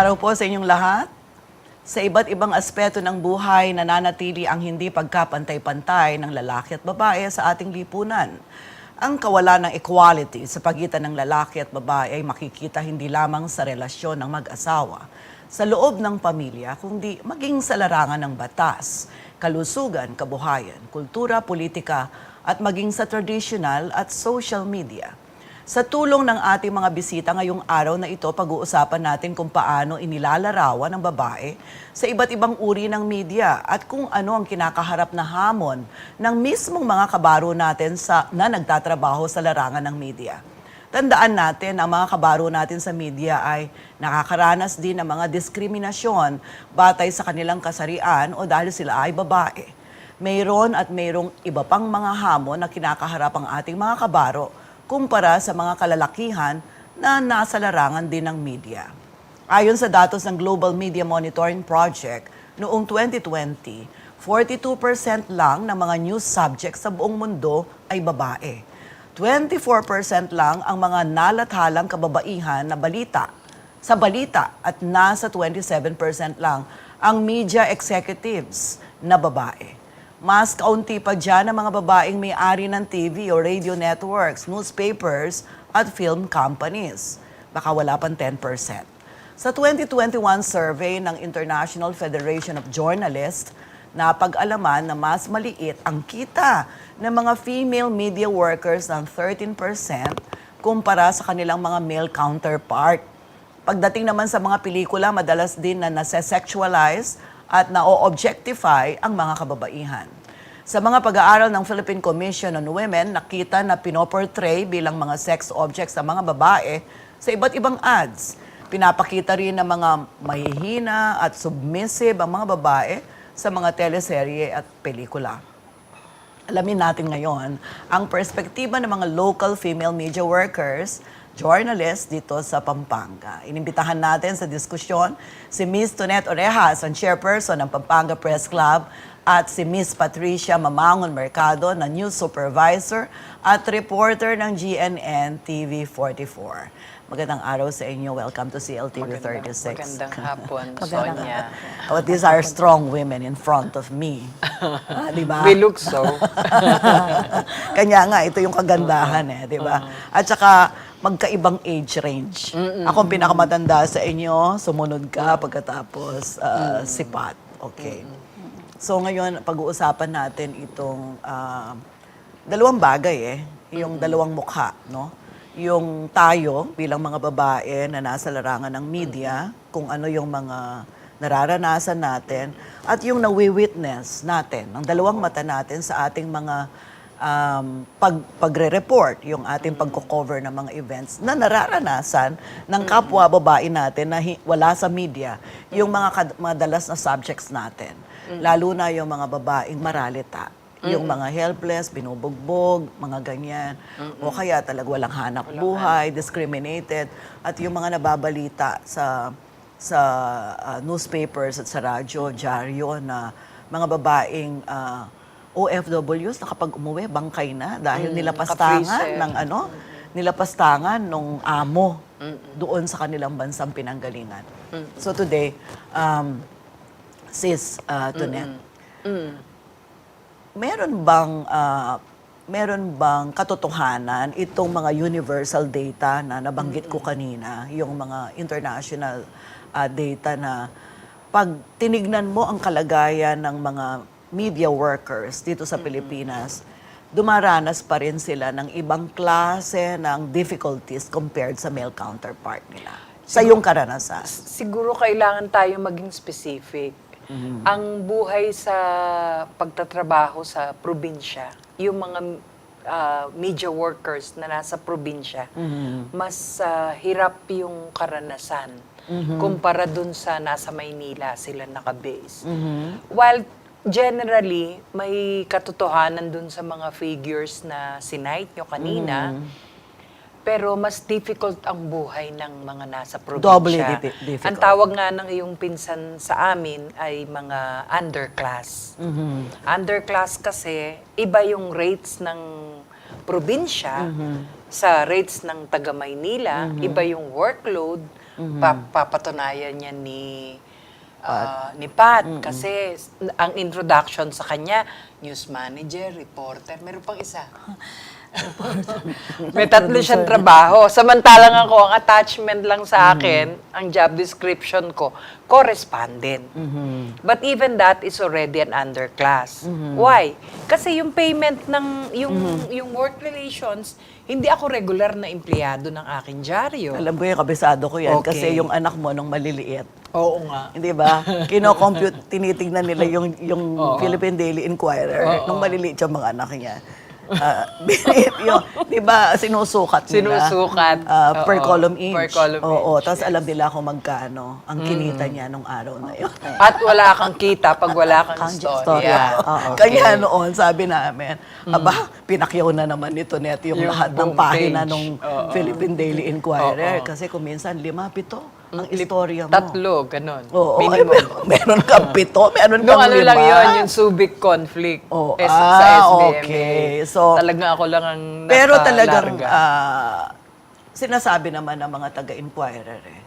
araw po sa inyong lahat. Sa iba't ibang aspeto ng buhay, nananatili ang hindi pagkapantay-pantay ng lalaki at babae sa ating lipunan. Ang kawalan ng equality sa pagitan ng lalaki at babae ay makikita hindi lamang sa relasyon ng mag-asawa, sa loob ng pamilya, kundi maging sa larangan ng batas, kalusugan, kabuhayan, kultura, politika, at maging sa traditional at social media. Sa tulong ng ating mga bisita ngayong araw na ito, pag-uusapan natin kung paano inilalarawan ng babae sa iba't ibang uri ng media at kung ano ang kinakaharap na hamon ng mismong mga kabaro natin na nagtatrabaho sa larangan ng media. Tandaan natin, ang mga kabaro natin sa media ay nakakaranas din ng mga diskriminasyon batay sa kanilang kasarian o dahil sila ay babae. Mayroon at mayroong iba pang mga hamon na kinakaharap ang ating mga kabaro kumpara sa mga kalalakihan na nasa larangan din ng media. Ayon sa datos ng Global Media Monitoring Project, noong 2020, 42% lang ng mga news subjects sa buong mundo ay babae. 24% lang ang mga nalathalang kababaihan na sa balita at nasa 27% lang ang media executives na babae. Mas kaunti pa dyan ang mga babaeng may-ari ng TV o radio networks, newspapers at film companies. Baka wala pang 10%. Sa 2021 survey ng International Federation of Journalists, napag-alaman na mas maliit ang kita ng mga female media workers ng 13% kumpara sa kanilang mga male counterpart. Pagdating naman sa mga pelikula, madalas din na nase-sexualize at na-objectify ang mga kababaihan. Sa mga pag-aaral ng Philippine Commission on Women, nakita na pinoportray bilang mga sex objects sa mga babae sa iba't ibang ads. Pinapakita rin ng mga mahihina at submissive ang mga babae sa mga teleserye at pelikula. Alamin natin ngayon ang perspektiba ng mga local female media workers, journalist dito sa Pampanga. Inimbitahan natin sa diskusyon si Ms. Tonet Orejas, ang chairperson ng Pampanga Press Club, at si Ms. Patricia Mamangon Mercado na news supervisor at reporter ng GNN TV 44. Magandang araw sa inyo. Welcome to CLTV 36. Magandang hapon, Sonia. Oh, these are strong women in front of me. Di ba? We look so. Kanya nga, ito yung kagandahan di ba? At saka, magkaibang age range. Ako ang pinakamatanda sa inyo, sumunod ka pagkatapos sipat. Okay. So ngayon, pag-uusapan natin itong dalawang bagay yung dalawang mukha, no? Yung tayo bilang mga babae na nasa larangan ng media, kung ano yung mga nararanasan natin, at yung nawi-witness natin, ang dalawang mata natin sa ating mga pagre-report, yung ating pagko-cover ng mga events na nararanasan ng kapwa babae natin na wala sa media, yung mga madalas na subjects natin. Lalo na yung mga babaeng maralita. Yung mga helpless, binubugbog, mga ganyan. O kaya talaga walang hanap buhay, discriminated. At yung mga nababalita sa newspapers at sa radyo, dyaryo na mga babaeng OFWs na kapag umuwi, bangkay na dahil nilapastangan nung amo doon sa kanilang bansang pinanggalingan. So today, Sis Tonet, meron bang katotohanan itong mga universal data na nabanggit ko kanina, yung mga international data na pag tinignan mo ang kalagayan ng mga media workers dito sa Pilipinas, dumaranas pa rin sila ng ibang klase ng difficulties compared sa male counterpart nila. Sa iyong karanasan. Siguro kailangan tayo maging specific. Ang buhay sa pagtatrabaho sa probinsya, yung mga media workers na nasa probinsya, mas hirap yung karanasan kumpara dun sa nasa Maynila sila nakabase. While generally, may katotohanan dun sa mga figures na sinight nyo kanina, pero mas difficult ang buhay ng mga nasa probinsya. Doubly difficult. Ang tawag nga ng iyong pinsan sa amin ay mga underclass. Underclass kasi, iba yung rates ng probinsya sa rates ng taga Maynila, iba yung workload, papatunayan niya ni Pat. Kasi ang introduction sa kanya, news manager, reporter, meron pang isa. May 3 siyang trabaho. Samantalang ako, ang attachment lang sa akin, ang job description ko, correspondent. But even that is already an underclass. Why? Kasi yung payment ng, yung work relations, hindi ako regular na empleyado ng aking dyaryo. Alam ko yung kabisado ko yan Okay. kasi yung anak mo nung maliliit. Oo nga. Hindi ba? Kino-compute, tinitignan nila yung Philippine Daily Inquirer nung maliliit yung mga anak niya. Di ba, sinusukat nila. Sinusukat. Per Oo. column inch. Per column Oo, inch, tapos yes. alam nila kung magkano ang kinita niya nung araw na yun. At wala kang kita pag wala kang storya. Kaya noon, sabi namin, aba, pinakyaw na naman nito net yung lahat ng buong pahina page. ng Philippine Daily Inquirer. Kasi kung minsan, 5-7 ang istorya mo. 3, ganun. Oo, ay, Minimum. meron kang 7, meron Nung kang 5. ano lang yun, yung Subic conflict Oh, sa SBMA. okay. So, talaga ako lang ang pero talagang nakalarga. sinasabi naman ng mga taga-inquirer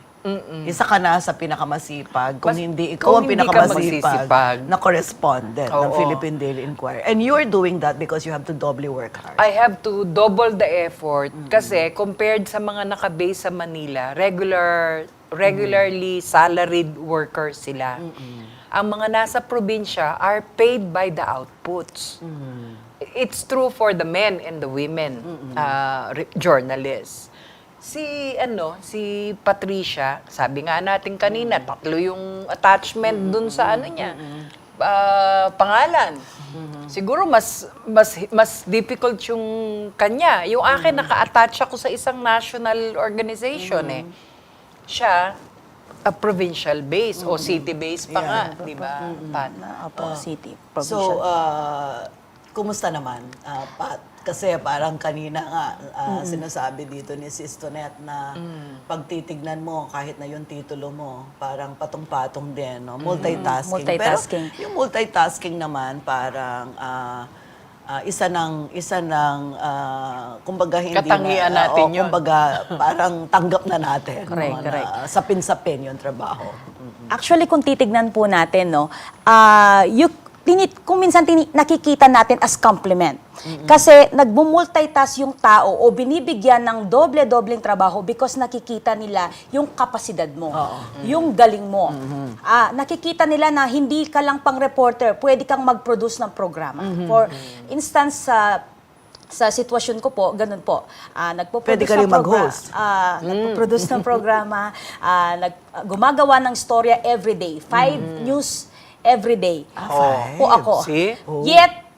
isa ka na sa pinakamasipag kung hindi ikaw ang kung hindi ka pinakamasipag magsisipag. na correspondent ng Oo. Philippine Daily Inquirer. And you're doing that because you have to doubly work hard. I have to double the effort kasi compared sa mga nakabase sa Manila, regularly salaried workers sila. Ang mga nasa probinsya are paid by the outputs. It's true for the men and the women journalists. Si Patricia, sabi nga natin kanina, 3 yung attachment dun sa niya. Pangalan. Siguro mas difficult yung kanya. Yung akin naka-attach ako sa isang national organization Siya provincial base o city base pa nga, di ba? Pat? Opo, city, So, provincial. kumusta naman, Pat? Kasi parang kanina nga sinasabi dito ni Sis Tonet na pagtitignan mo kahit na yung titulo mo, parang patong-patong din, no? Multitasking. Multitasking. Pero yung multitasking naman parang isa ng kumbaga hindi Katangian na, natin yun. kumbaga parang tanggap na natin. Correct, no, correct. Na sapin-sapin yung trabaho. Actually, kung titignan po natin, no, kung minsan nakikita natin as compliment. Kasi nagmumultitask yung tao o binibigyan ng doble-dobleng trabaho because nakikita nila yung kapasidad mo, yung galing mo. Nakikita nila na hindi ka lang pang reporter, pwede kang mag-produce ng programa. For instance, sa sitwasyon ko po, ganun po. Pwede ka rin mag-host. Nagpo-produce ng programa, gumagawa ng storya everyday, 5 news everyday. Po ako. See? Yet,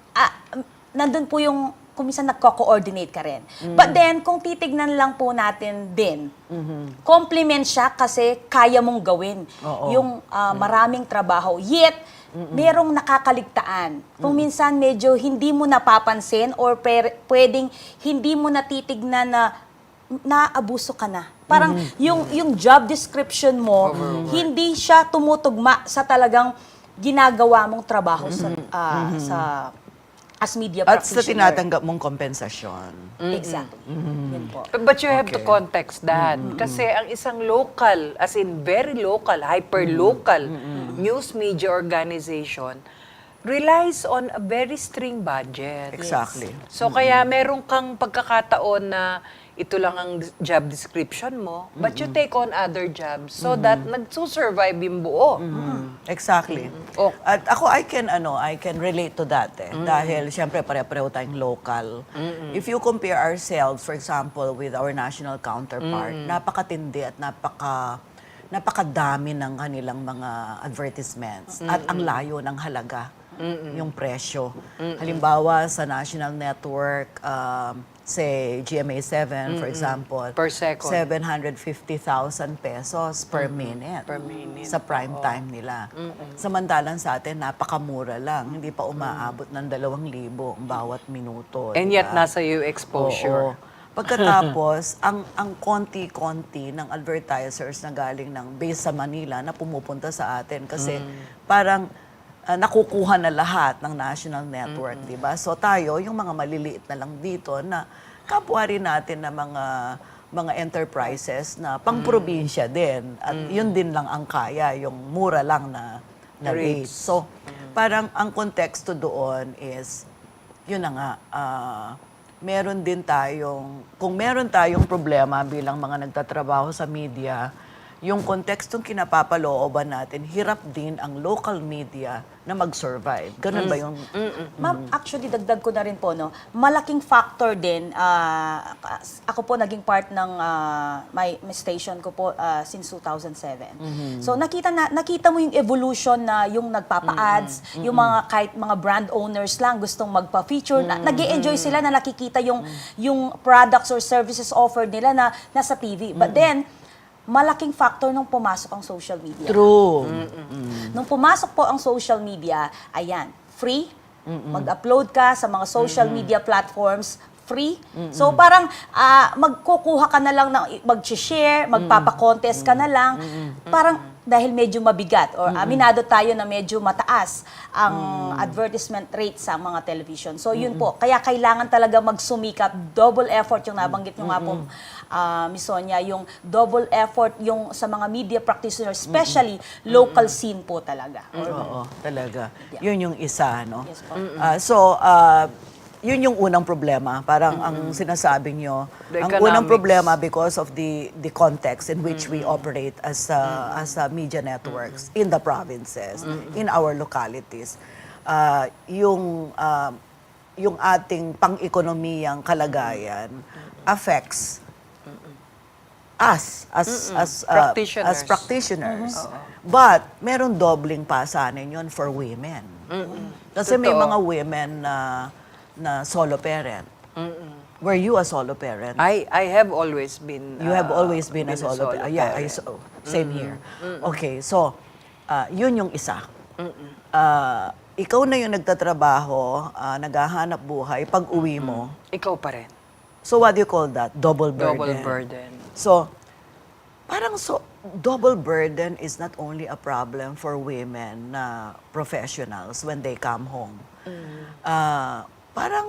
nandun po yung kung minsan nagko-coordinate ka rin. But then, kung titignan lang po natin din, compliment siya kasi kaya mong gawin yung maraming trabaho. Yet, merong nakakaligtaan. Kung minsan medyo hindi mo napapansin or pwedeng hindi mo natitignan na naabuso ka na. Parang yung job description mo, hindi siya tumutugma sa talagang ginagawa mong trabaho sa as media At sa practitioner. tinatanggap mong kompensasyon. Exactly. Yun po. But you have to Okay. context that. Kasi ang isang local, as in very local, hyper-local news media organization relies on a very strict budget. Exactly. So kaya meron kang pagkakataon na ito lang ang job description mo, but you take on other jobs so that nagsusurvive yung buo. Exactly. Oh. At ako, I can relate to that Dahil, siyempre, pare-pareho tayong local. If you compare ourselves, for example, with our national counterpart, napakatindi at napakadami ng kanilang mga advertisements. At ang layo ng halaga, yung presyo. Halimbawa, sa national network, say GMA7, for example, Per second. 750,000 pesos per minute. Per minute. Sa prime time nila. Samantalang sa atin, napakamura lang. Hindi pa umaabot ng 2,000 bawat minuto. And di yet, ba? nasa you exposure. Oo. Pagkatapos, ang konti-konti ng advertisers na galing ng base sa Manila na pumupunta sa atin kasi parang nakukuha na lahat ng national network, di ba? So tayo, yung mga maliliit na lang dito na kapwa rin natin na mga mga enterprises na pang-probinsya din. At yun din lang ang kaya, yung mura lang na rates. So, parang ang konteksto doon is, yun na nga, meron din tayong, kung meron tayong problema bilang mga nagtatrabaho sa media, yung kontekstong kinapapalooban natin, hirap din ang local media na mag-survive. Ganun ba yung... Ma'am, actually, dagdag ko na rin po, no, malaking factor din, ako po naging part ng my station ko po since 2007. So, nakita mo yung evolution na yung nagpapa-ads, yung mga kahit mga brand owners lang gustong magpa-feature, nag-e-enjoy sila na nakikita yung products or services offered nila na nasa TV. But then, malaking factor nung pumasok ang social media. True. Nung pumasok po ang social media, ayan, free, mag-upload ka sa mga social media platforms, free. So parang magkukuha ka na lang, mag-share, magpapa-contest ka na lang, parang dahil medyo mabigat or aminado tayo na medyo mataas ang advertisement rate sa mga television. So yun po, kaya kailangan talaga magsumikap, double effort yung nabanggit nyo nga po, Miss Sonia, yung double effort yung sa mga media practitioners, especially local scene po talaga. Oo, talaga. Yun yung isa, no? Yes po. Yun yung unang problema. Parang ang sinasabi nyo, The ang unang economics. problema because of the context in which we operate as media networks in the provinces, in our localities. Yung ating pang-ekonomiyang kalagayan affects us as Practitioners. practitioners. But meron dobling pasanin yun for women. Kasi may Totoo. mga women na solo parent. Were you a solo parent? I have always been You have always been a solo parent. Yeah, same here. Okay, so yun yung isa. Ikaw na yung nagtatrabaho, naghahanap buhay, pag uwi mo. Ikaw pa rin. So what do you call that? Double burden. Double burden. So, double burden is not only a problem for women na professionals when they come home. Parang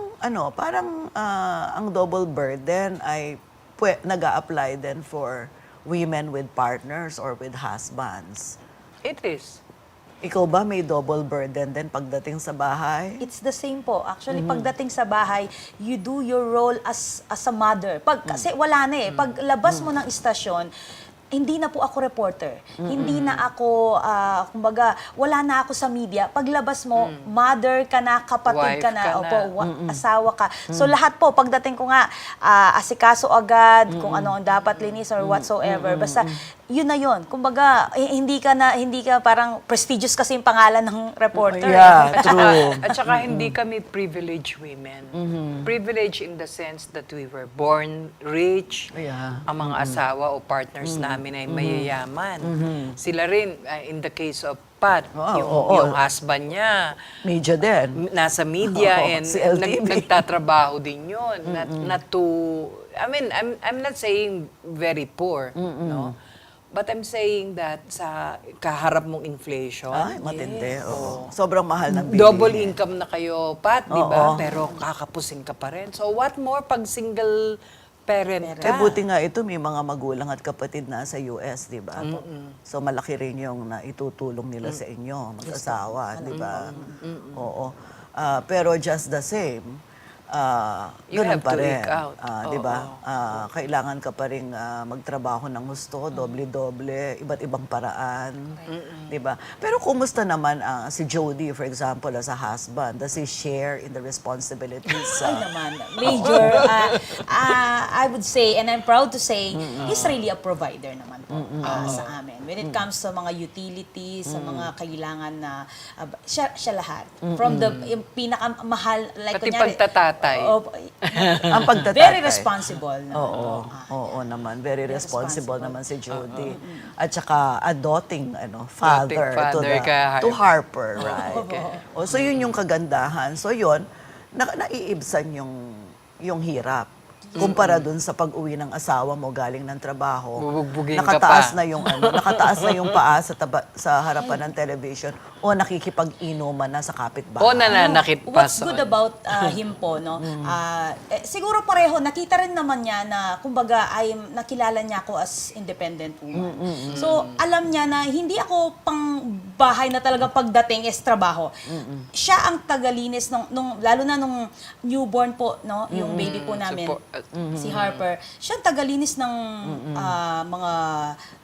ang double burden ay nag-a-apply din for women with partners or with husbands. It is. Ikaw ba may double burden din pagdating sa bahay? It's the same po. Actually, pagdating sa bahay, you do your role as a mother. Kasi wala na eh. Pag labas mo ng istasyon, hindi na po ako reporter. Hindi na ako, kumbaga, wala na ako sa media. Paglabas mo, mother ka na, kapatid Wife ka na, ka na. opo, asawa ka. So lahat po, pagdating ko nga, asikaso agad, kung ano ang dapat linis or whatsoever. Basta, yun na yun. Kumbaga, hindi ka parang prestigious kasi yung pangalan ng reporter. Yeah, true. At saka hindi kami privileged women. Privileged in the sense that we were born rich. Yeah. Ang mga asawa o partners namin ay mayayaman. Sila rin, in the case of Pat, yung husband niya, Media din. nasa media Oo, and si LTV. nagtatrabaho din yun. Not to, I mean, I'm not saying very poor, no? But I'm saying that sa kaharap mong inflation, Ay, matindi. Oo. Sobrang mahal ng bilihin. double income na kayo, Pat, di ba? Oo. Pero kakapusin ka pa rin. So what more pag single parent ka? Buti nga ito, may mga magulang at kapatid na sa US, di ba? So malaki rin yung naitutulong nila sa inyo, mag-asawa, di ba? Oo. Pero just the same, You ganun have pa to rin. eke out. Di ba? Kailangan ka pa rin magtrabaho ng gusto, doble-doble, iba't ibang paraan. Di ba? Pero kumusta naman si Jody, for example, as a husband? Does he share in the responsibilities? Ay naman, major, I would say, and I'm proud to say, he's really a provider naman po sa amin. When it comes sa mga utilities, sa mga kailangan na, siya lahat. From the yung pinakamahal, like Pati kunyari, pagtatatay. Ang pagtatatay. very responsible naman. Oo naman. Very responsible naman si Jody. At saka a doting father, Doting father to Harper, right? Oh, so yun yung kagandahan. So yun, naiibsan yung hirap. kumpara dun sa pag-uwi ng asawa mo galing ng trabaho. Bubugbugin ka Nakataas pa. na yung nakataas na yung paa sa harapan ng television o nakikipag-inuman na sa kapitbahay. O nananakit pa What's sa good about him po, no? Siguro pareho, nakita rin naman niya na, kumbaga, nakilala niya ako as independent woman. So, alam niya na hindi ako pang bahay na talaga pagdating is trabaho. Siya ang tagalinis lalo na nung newborn po, no? Yung baby po namin, si Harper. Siya ang tagalinis ng mga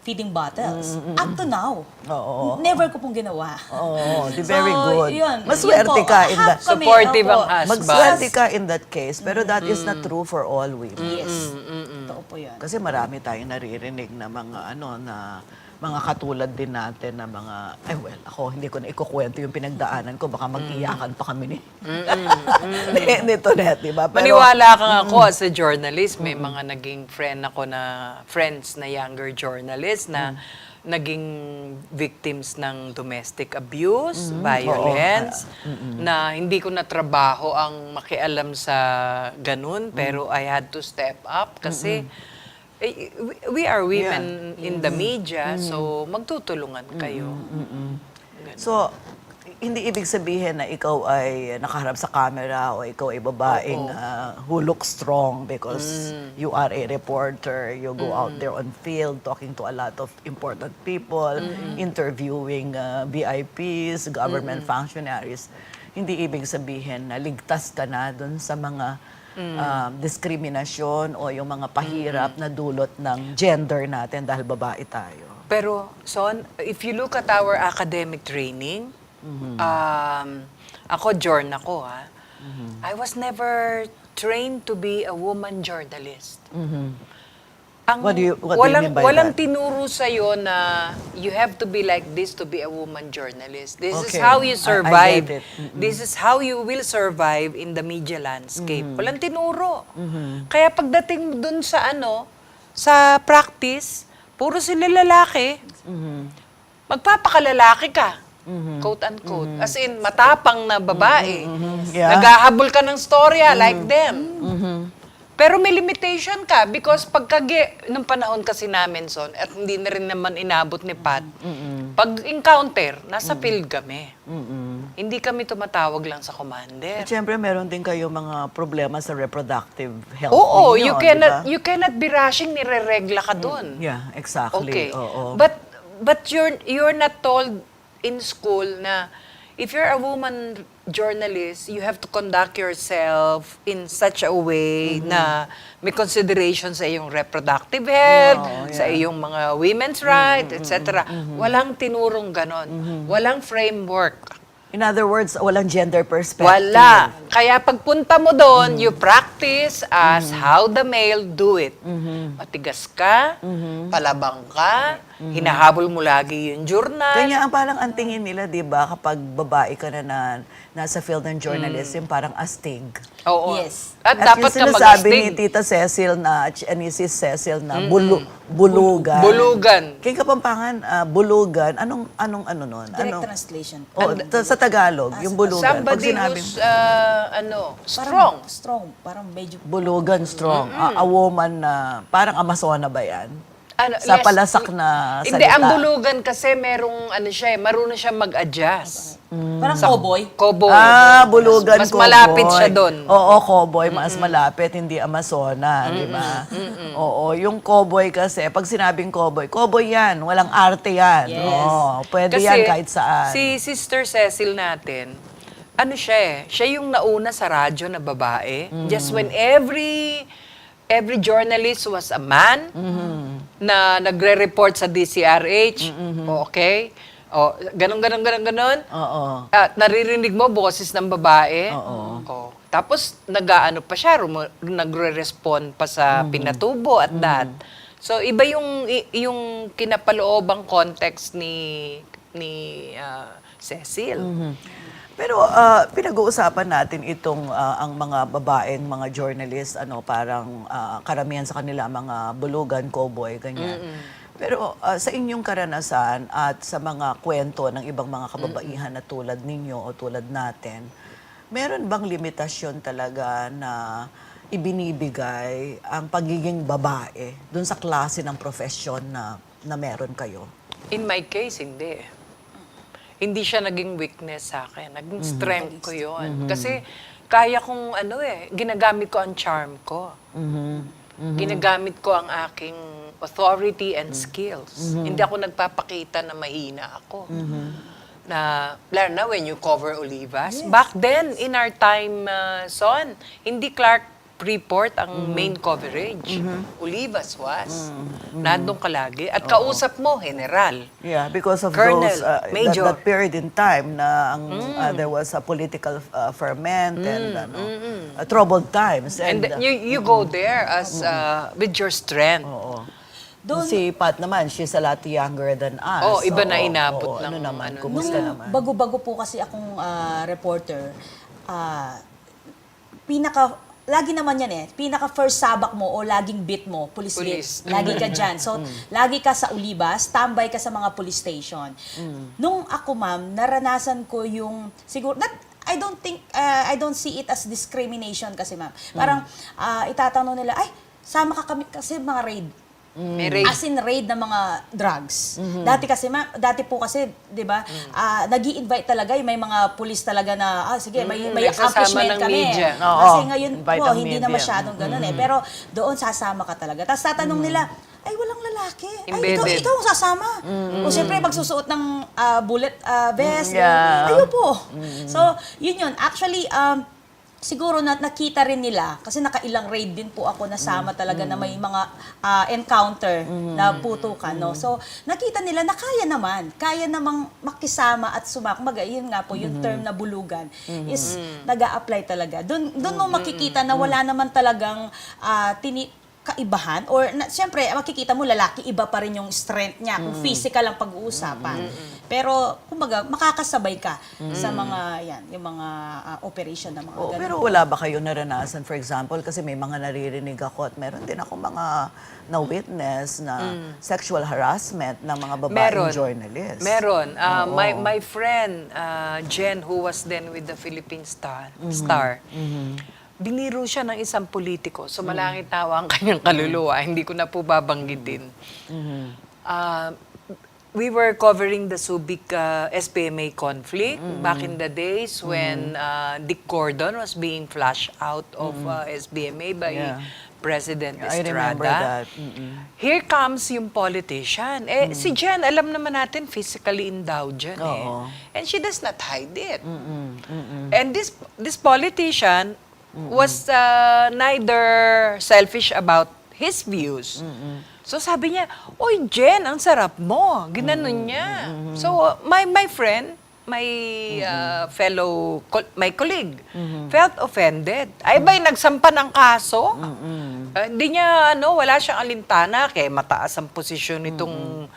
feeding bottles. Up to now. Oo. Never ko pong ginawa. Oh, very good. Yun, Maswerte yun po. ka in that. Half kami, Supportive opo. ang husband. Magswerte ka in that case, pero that is not true for all women. Yes. Totoo po yun. Kasi marami tayong naririnig na mga mga katulad din natin na mga, ako hindi ko na ikukwento yung pinagdaanan ko, baka mag-iyakan pa kami nito net, di ba? Pero, Maniwala ka nga ako as a journalist, may mga naging friends na younger journalists na naging victims ng domestic abuse, violence, na hindi ko na trabaho ang makialam sa ganun, pero I had to step up kasi we are women in the media, so magtutulungan kayo. So, hindi ibig sabihin na ikaw ay nakaharap sa camera o ikaw ay babaeng who looks strong because you are a reporter, you go out there on field talking to a lot of important people, interviewing VIPs, government functionaries. Hindi ibig sabihin na ligtas ka na dun sa mga diskriminasyon o yung mga pahirap na dulot ng gender natin dahil babae tayo. Pero, Son, if you look at our academic training, ako, Jorn ako, I was never trained to be a woman journalist. What do you mean by walang that? tinuro sa'yo na you have to be like this to be a woman journalist. This is Okay. how you I survive. get it. This is how you will survive in the media landscape. Walang tinuro. Kaya pagdating mo dun sa sa practice, puro sila lalaki. Magpapakalalaki ka. Quote unquote. As in, matapang na babae. Yeah. Naghahabol ka ng storya like them. Pero may limitation ka because nung panahon kasi namin, Son, at hindi na rin naman inabot ni Pat, pag encounter, nasa field kami. Hindi kami tumatawag lang sa commander. At syempre, meron din kayo mga problema sa reproductive health Oo, ninyo, you cannot be rushing, nireregla ka dun. Yeah, exactly. Okay. Oo. But you're not told in school na if you're a woman journalist, you have to conduct yourself in such a way na may consideration sa iyong reproductive health, sa iyong mga women's rights, etc. Walang tinurong ganon. Walang framework. In other words, walang gender perspective. Wala. Kaya pagpunta mo doon, you practice as how the male do it. Matigas ka, palabang ka, hinahabol mo lagi yung journal. Kanya ang parang ang tingin nila, di ba, kapag babae ka na nasa field ng journalism, parang astig. Oo. Yes. At At dapat yung ka sinasabi ni mag-astig. Tita Cecil ni Sis Cecil na bulugan. Bulugan. Kaya Kapampangan, bulugan, anong nun? Direct translation. Sa Tagalog, yung bulugan. Pag Somebody sinabing who's, strong. Strong. Parang medyo... bulugan, strong, a woman na, parang Amazona ba yan? Sa Yes. palasak na salita. Hindi, ang bulugan kasi merong, marunong siya mag-adjust. Parang cowboy. Cowboy. Bulugan, Mas cowboy. malapit siya doon. Oo, cowboy, mas malapit, hindi Amazona, di ba? Oo, yung cowboy kasi, pag sinabing cowboy yan, walang arte yan. Yes. Oo, pwede Kasi yan kahit saan. si Sister Cecil natin, siya yung nauna sa radyo na babae. Just when every journalist was a man na nagre-report sa DCRH, okay? O, ganon. Oo. At naririnig mo boses ng babae. Oo. Tapos nag-aano pa siya, nagre-respond pa sa pinatubo at that. So iba yung kinapaloobang context ni Cecil. Pero pinag-uusapan natin itong ang mga babaeng mga journalist, parang karamihan sa kanila mga bulugan, cowboy, ganyan. Pero sa inyong karanasan at sa mga kwento ng ibang mga kababaihan na tulad ninyo o tulad natin, meron bang limitasyon talaga na ibinibigay ang pagiging babae dun sa klase ng profesyon na meron kayo? In my case, hindi. Hindi siya naging weakness sa akin. Naging strength ko yun. Kasi kaya kong, ginagamit ko ang charm ko. Ginagamit ko ang aking authority and skills. Hindi ako nagpapakita na mahina ako. Na, lalo na when you cover Olivas. Back then, in our time, Son, hindi Clark Report ang main coverage. Olivas was. Nandun ka lagi. At kausap mo, general. Yeah, because of Colonel, those Major. that period in time na there was a political ferment and troubled times. And you go there as with your strength. Doon- Si Pat naman, she's a lot younger than us. Oh, iba na inabot Ano ng naman, ano. kumusta Nung naman? bago-bago po kasi akong reporter, lagi naman yan pinaka first sabak mo o laging beat mo, police beat. Police. Lagi ka dyan. So, lagi ka sa Olivas, tambay ka sa mga police station. Nung ako, ma'am, naranasan ko yung, siguro, I don't see it as discrimination kasi, ma'am. Parang, itatanong nila, ay, sama ka kami, kasi mga raid. May raid. As in raid ng mga drugs. Dati po kasi, 'di ba? Nag-i-invite talaga yung may mga pulis talaga na sige, may nagsasama accomplishment ng kami. media. Oo, Kasi ngayon invite po ang hindi media. na masyadong ganoon pero doon sasama ka talaga. Tapos tatanong nila, ay walang lalaki. Ay Embedded. ikaw ang sasama. O siyempre magsusuot ng bullet vest. Yeah. Ayo po. So, yun. Actually, siguro nakita rin nila, kasi nakailang raid din po ako nasama talaga na may mga encounter na putukan. No? So, nakita nila na kaya namang makisama at sumakmaga. Yun nga po, yung term na bulugan is nag-a-apply talaga. Doon mo makikita na wala naman talagang kaibahan or siyempre makikita mo lalaki iba pa rin yung strength niya kung physical ang pag-uusapan. Pero kumbaga makakasabay ka sa mga yung mga operation ng mga Oo, ganun. pero wala ba kayo naranasan, for example, kasi may mga naririnig ako at meron din ako mga na-witness na sexual harassment ng mga babaeng journalists. Meron. My friend, Jen, who was then with the Philippine Star, biniro siya ng isang politiko. So, malangit tawa ang kanyang kaluluwa. Hindi ko na po babanggitin. We were covering the Subic SPMA conflict back in the days when Dick Gordon was being flushed out of SBMA by Yeah. President I Estrada. remember that. Here comes yung politician. Si Jen, alam naman natin, physically endowed yan Oo. And she does not hide it. And this politician was neither selfish about his views. So sabi niya, "Oy, Jen, ang sarap mo." Ginanon niya. So my friend, my my colleague, felt offended. Ay ba'y nagsampa ng kaso? Hindi niya, wala siyang alintana, kaya mataas ang posisyon nitong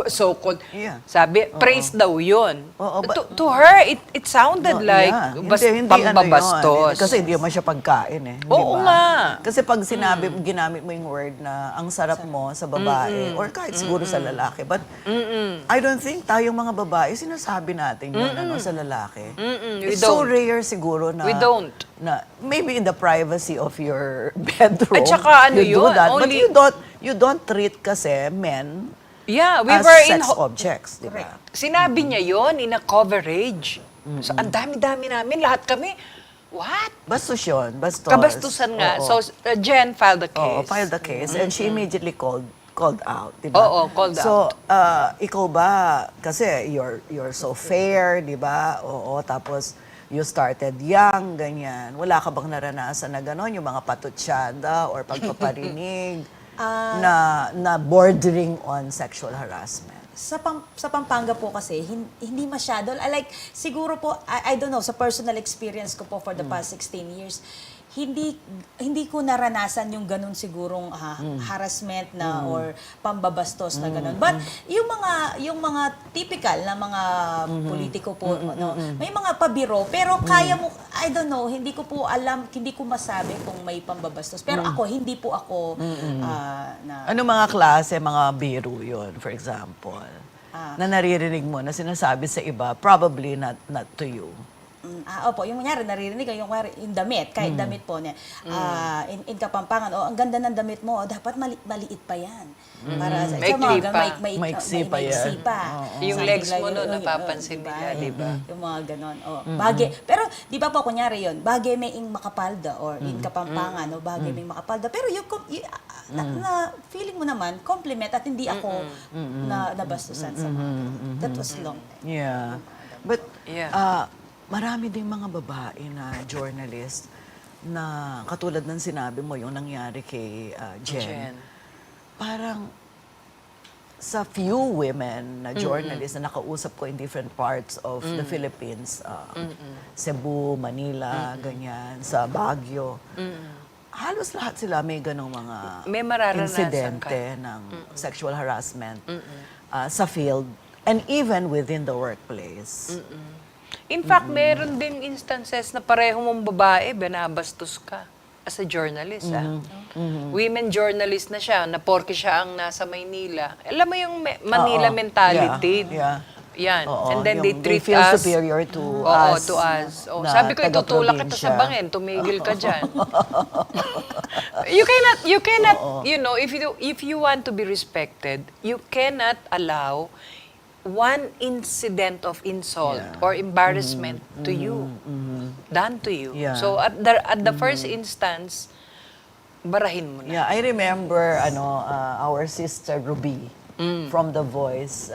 so-called. Yeah. Sabi, praise daw yun. Oo, To her, it sounded like Hindi, pambabastos. Kasi hindi naman siya pagkain eh. Oo di ba? nga. Kasi pag ginamit mo yung word na ang sarap mo sa babae, or kahit siguro sa lalaki, but I don't think tayong mga babae, sinasabi natin yun sa lalaki. We It's so don't. rare siguro na... We don't. Na, maybe in the privacy of your bedroom, At saka ano you do yun, that, but only- you don't treat kasi men Yeah, we as were in... sex objects, di ba? Sinabi niya yon in a coverage. So, ang dami-dami namin. Lahat kami, what? Bastos yun, bastos. Kabastusan nga. Oo. So, Jen filed the case. Oo, filed the case and she immediately called out, di ba? Oo, called so, ikaw ba, kasi you're so fair, di ba? Oo, tapos you started young, ganyan. Wala ka bang naranasan na gano'n, yung mga patutsada or pagpaparinig na bordering on sexual harassment? Sa Pampanga po kasi, hindi masyado. Siguro po, I don't know, sa personal experience ko po for the past 16 years, hindi ko naranasan yung ganun sigurong harassment na or pambabastos na ganun. But yung mga typical na mga politiko po, may mga pabiro, pero kaya mo, I don't know, hindi ko po alam, hindi ko masabi kung may pambabastos. Pero hindi po ako na... Ano mga klase, mga biro yun, for example? Na naririnig mo, na sinasabi sa iba, probably not to you. Opo, yung kunyari, naririnig ko, yung damit, kahit damit po niya, in Kapampangan, ang ganda ng damit mo, dapat maliit pa yan. Para sa Maikli pa. Maiksi pa yan. maiksi pa. Yung Something legs mo like nun, yun, napapansin diba? nila, di ba? Yung mga ganon. Bagay. Pero, di ba po, kunyari yun, bagay may ing Makapalda or in Kapampangan, o bagay may Makapalda. Pero na feeling mo naman, compliment at hindi ako nabastusan sa mga ganon. That was long time. Yeah. But Yeah. marami ding mga babae na journalist na katulad ng sinabi mo, yung nangyari kay Jen. Jen. Parang sa few women na journalists na nakausap ko in different parts of the Philippines, Cebu, Manila, ganyan, sa Baguio, halos lahat sila may ganong mga May mararanasan insidente ng sexual harassment sa field and even within the workplace. In fact, meron ding instances na pareho mong babae, binabastos ka as a journalist. Women journalist na siya, na porke siya ang nasa Maynila. Alam mo yung Manila Oo. mentality. Yeah. Yan. Oo, And then they yung treat feel us. superior to Oo, us. to us. Oh, na sabi ko, itutulak kita sa taga-probinsya. bangin, tumigil ka dyan. you cannot, you know, if you want to be respected, you cannot allow one incident of insult or embarrassment to you, done to you. Yeah. So at the first instance, barahin mo na. Yeah, I remember our sister Ruby from The Voice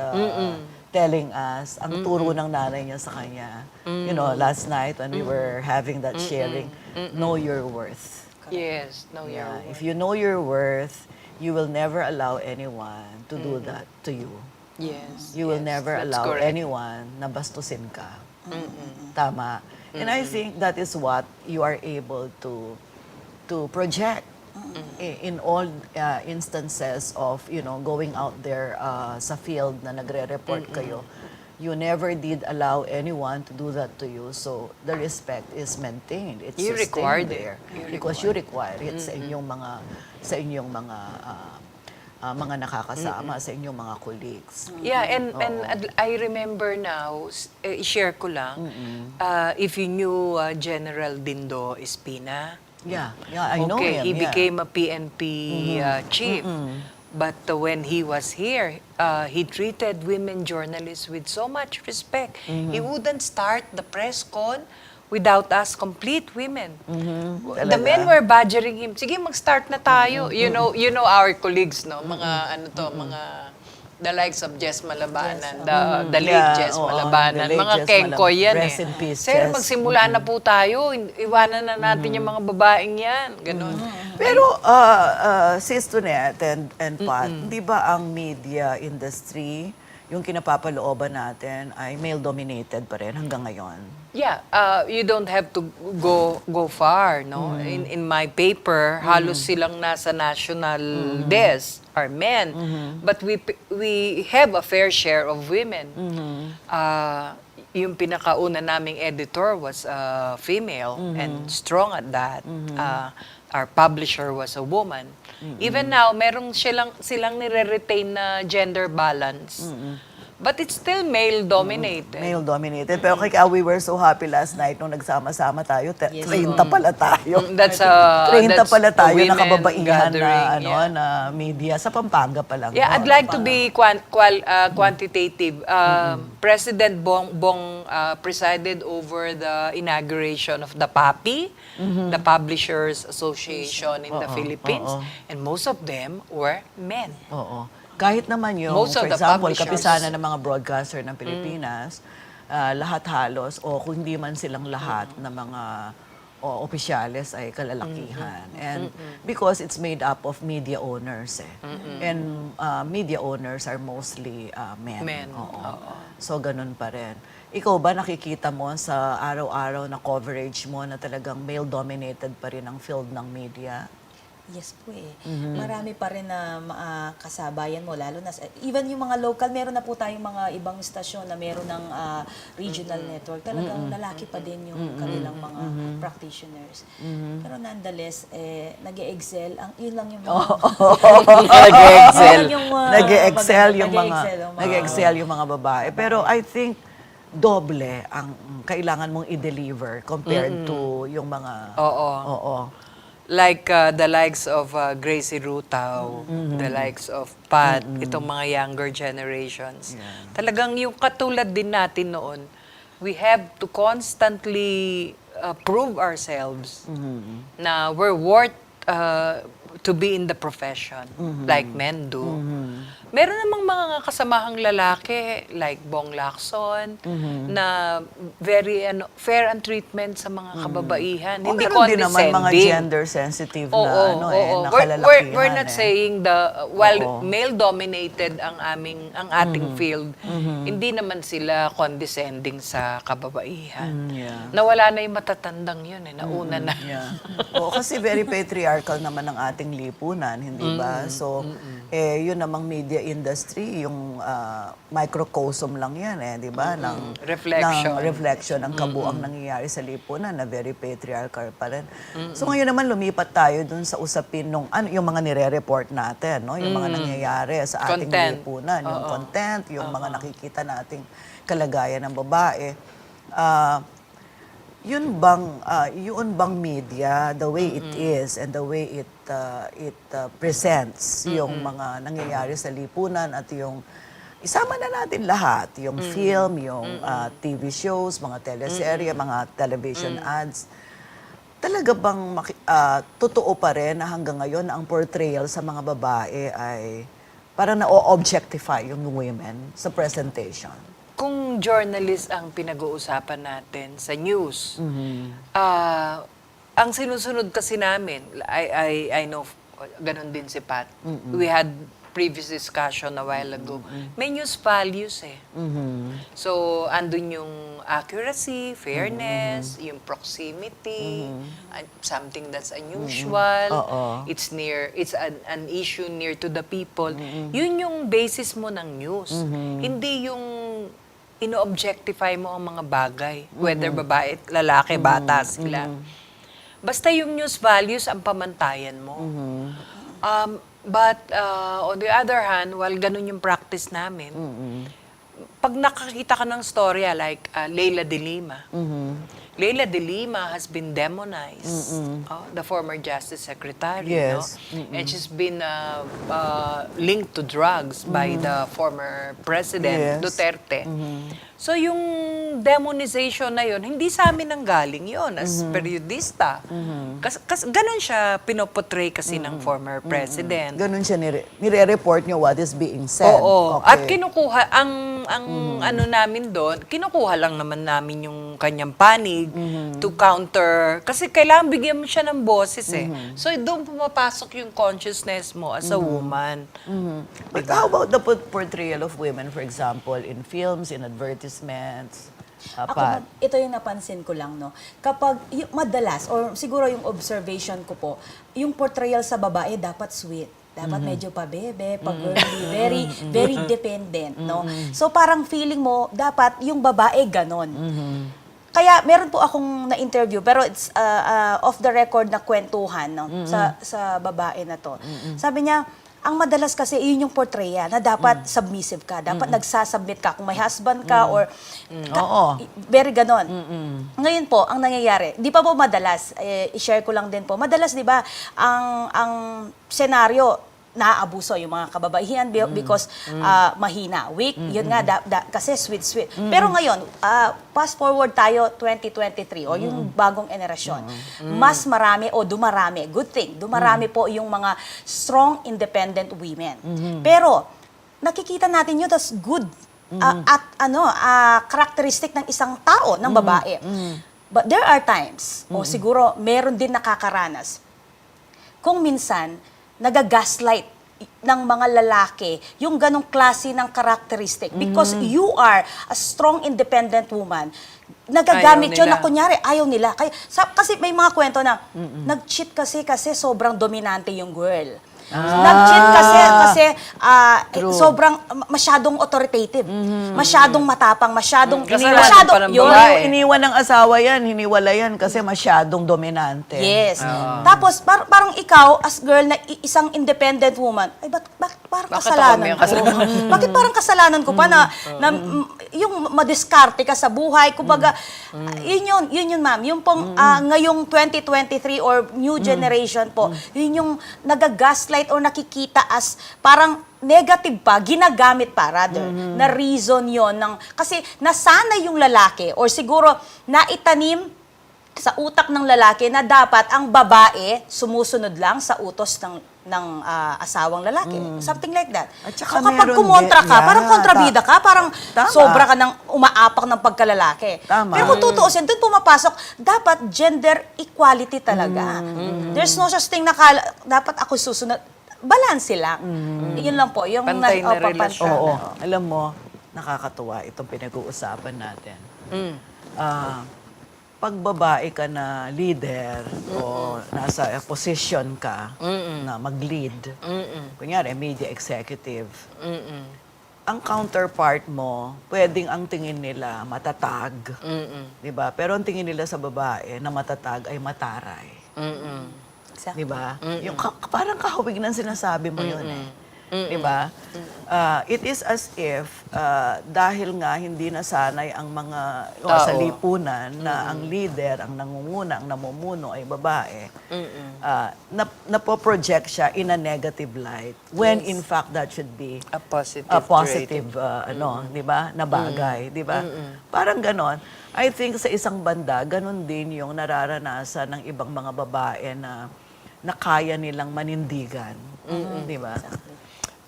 telling us ang turo ng nanay niya sa kanya. You know, last night when we were having that sharing, know your worth. Yes, no, Yeah, you're if you know your worth, you will never allow anyone to do that to you. yes. You will yes, never that's allow correct. anyone na bastusin ka. Tama. And I think that is what you are able to project in all instances of, you know, going out there sa field na nagre-report kayo. You never did allow anyone to do that to you. So the respect is maintained. It's You required sustained it. there. You Because you require it sa inyong mga nakakasama, sa inyong mga colleagues. Yeah, and I remember now, i-share ko lang, if you knew General Dindo Espina. Yeah, I know Okay, him. he yeah. became a PNP chief. But when he was here, he treated women journalists with so much respect. He wouldn't start the press con without us complete women. The Talaga? men were badgering him. Sige, mag-start na tayo. You know our colleagues, no? Mga mga the likes of Jess Malabanan, the late Yeah, Jess oo, Malabanan, the late mga Jess kengkoy yan Rest in peace, Sir, Jess. magsimula na po tayo. Iwanan na natin yung mga babaeng yan. Ganon. Pero, Sis Tonet and Pat, di ba ang media industry, yung kinapapalooban natin, ay male-dominated pa rin hanggang ngayon? Yeah, you don't have to go far, no? In my paper, halos silang nasa national desk are men, but we have a fair share of women. Yung pinakauna naming editor was female and strong at that. Our publisher was a woman. Even now, merong silang nire-retain na gender balance. But it's still male-dominated. Male-dominated. Pero kaya we were so happy last night nung nagsama-sama tayo. 30 pala tayo. That's 30 pala a tayo na women kababaihan gathering, na, na media. Sa Pampanga pa lang. Yeah, I'd like to be quantitative. President Bong presided over the inauguration of the PAPI, the Publishers Association in the Philippines, and most of them were men. Oo. Kahit naman yung, Most of for the example, publishers. kapisanan ng mga broadcaster ng Pilipinas, lahat halos, o kung hindi man silang lahat ng mga opisyales ay kalalakihan. And because it's made up of media owners And media owners are mostly men. Men, Oo. So, ganun pa rin. Ikaw ba nakikita mo sa araw-araw na coverage mo na talagang male-dominated pa rin ang field ng media? Yes po eh. Marami pa rin na kasabayan mo, lalo na, even yung mga local, meron na po tayong mga ibang istasyon na meron ng regional network. Talagang lalaki pa din yung kanilang mga practitioners. Pero nonetheless, nag-e-excel, yun lang yung mga... Nag-e-excel. Yun lang yung, Nag-e-excel yung nag-e-excel mga, nag-e-excel yung mga babae. Pero I think doble ang kailangan mong i-deliver compared to yung mga... Oo. Oo. Like the likes of Gracie Rutao, the likes of Pat, itong mga younger generations. Talagang yung katulad din natin noon, we have to constantly prove ourselves na we're worth to be in the profession, like men do. Meron namang mga kasamahang lalaki, like Bong Lacson, na very fair ang treatment sa mga kababaihan. O, Hindi meron din naman condescending. mga gender-sensitive na, na kalalakihan. We're not saying while male-dominated ang ating field, hindi naman sila condescending sa kababaihan. Nawala na yung matatandang yun, nauna na. Oo, kasi very patriarchal naman ang ating lipunan, hindi ba? So, yun namang media industry, yung microcosm lang yan, di ba? Reflection. Ng reflection ng kabuang nangyayari sa lipunan na very patriarchal pa rin. So ngayon naman lumipat tayo dun sa usapin nung yung mga nire-report natin, no? Yung mga nangyayari sa ating lipunan, yung content, yung mga nakikita nating kalagayan ng babae. Yun bang media, the way it is and the way it presents yung mga nangyayari sa lipunan at yung isama na natin lahat, yung film, yung TV shows, mga teleserye, mga television ads. Talaga bang totoo pa rin na hanggang ngayon na ang portrayal sa mga babae ay parang na-objectify yung women sa presentation? Kung journalist ang pinag-uusapan natin sa news, ang sinusunod kasi namin, I know, ganun din si Pat. We had previous discussion a while ago. May news values eh. So, andun yung accuracy, fairness, yung proximity, something that's unusual. It's an issue near to the people. Yun yung basis mo ng news. Hindi yung ino-objectify mo ang mga bagay, whether babae, lalaki, bata sila. Basta yung news values ang pamantayan mo. But on the other hand, while ganun yung practice namin, pag nakakita ka ng storya like Leila de Lima, Leila de Lima has been demonized, the former Justice Secretary, Yes. no? And she's been linked to drugs by the former President Yes. Duterte. So yung demonization na yun, hindi sa amin ang galing yun as periodista. Kasi ganun siya pinoportray kasi ng former President. Ganun siya nire-report nyo what is being said. Oo. Okay. At kinukuha, ang ano namin doon, kinukuha lang naman namin yung kanyang panig to counter. Kasi kailangan bigyan mo siya ng boses eh. So doon pumapasok yung consciousness mo as a woman. But how about the portrayal of women, for example, in films, in advertisements? Pat? Ito yung napansin ko lang, no? Kapag, madalas, or siguro yung observation ko po, yung portrayal sa babae dapat sweet. Dapat medyo pabebe, pag-girly, very dependent, no? So parang feeling mo, dapat yung babae ganon. Kaya meron po akong na-interview, pero it's off the record na kwentuhan, no? Sa babae na to. Sabi niya, ang madalas kasi, yun yung portraya na dapat submissive ka. Dapat nagsasubmit ka kung may husband ka or... Very ganon. Ngayon po, ang nangyayari, di pa po madalas, i-share ko lang din po, madalas di ba, ang senaryo, naaabuso yung mga kababaihan because mahina, weak, yun nga, kasi sweet. Pero ngayon, fast forward tayo 2023 o yung bagong generasyon, mas marami o dumarami, good thing, dumarami po yung mga strong, independent women. Pero, nakikita natin yun as good at characteristic ng isang tao, ng babae. But there are times, o siguro meron din nakakaranas, kung minsan, nagagaslight ng mga lalaki yung ganong klase ng characteristic because you are a strong independent woman. Nagagamit yun na kunyari ayaw nila. Kasi may mga kwento na nag-cheat kasi sobrang dominante yung girl. Nag-cheat kasi sobrang masyadong authoritative. Masyadong matapang, masyadong Iniwan ng asawa yan, hiniwala yan kasi masyadong dominante. Yes. Tapos parang ikaw as girl na isang independent woman, ay bakit parang Bakit kasalanan ako ko? Bakit parang kasalanan ko pa yung madiskarte ka sa buhay? Kumbaga, yun yun, ma'am. Yung pong ngayong 2023 or new generation po, yun yung nagagaslight or nakikita as parang negative pa, ginagamit pa rather, na reason yon kasi nasanay yung lalaki or siguro naitanim sa utak ng lalaki na dapat ang babae sumusunod lang sa utos ng asawang lalaki. Something like that. At saka So kapag meron kumontra ka, din- parang yeah, kontrabida ka, parang Tama. sobra ka ng umaapak ng pagkalalaki. Tama. Pero kung tutuusin, doon pumapasok, dapat gender equality talaga. There's no such thing na dapat ako susunod. Balanse lang. Yun lang po. Yung Pantay na pantay. relasyon. Oo. Alam mo, nakakatuwa itong pinag-uusapan natin. Pag babae ka na leader o nasa position ka na mag-lead, kunyari media executive, ang counterpart mo, pwedeng ang tingin nila matatag, di ba? Pero ang tingin nila sa babae na matatag ay mataray. Di ba? Yung parang kahawig ng sinasabi mo yun eh. Di ba? It is as if dahil nga hindi nasanay ang mga sa lipunan na ang leader, ang nangunguna, ang namumuno ay babae, napoproject siya in a negative light when in fact that should be A positive a positive di ba, na bagay, di ba? Parang ganon. I think sa isang banda, ganon din yung nararanasan ng ibang mga babae na kaya nilang manindigan, di ba?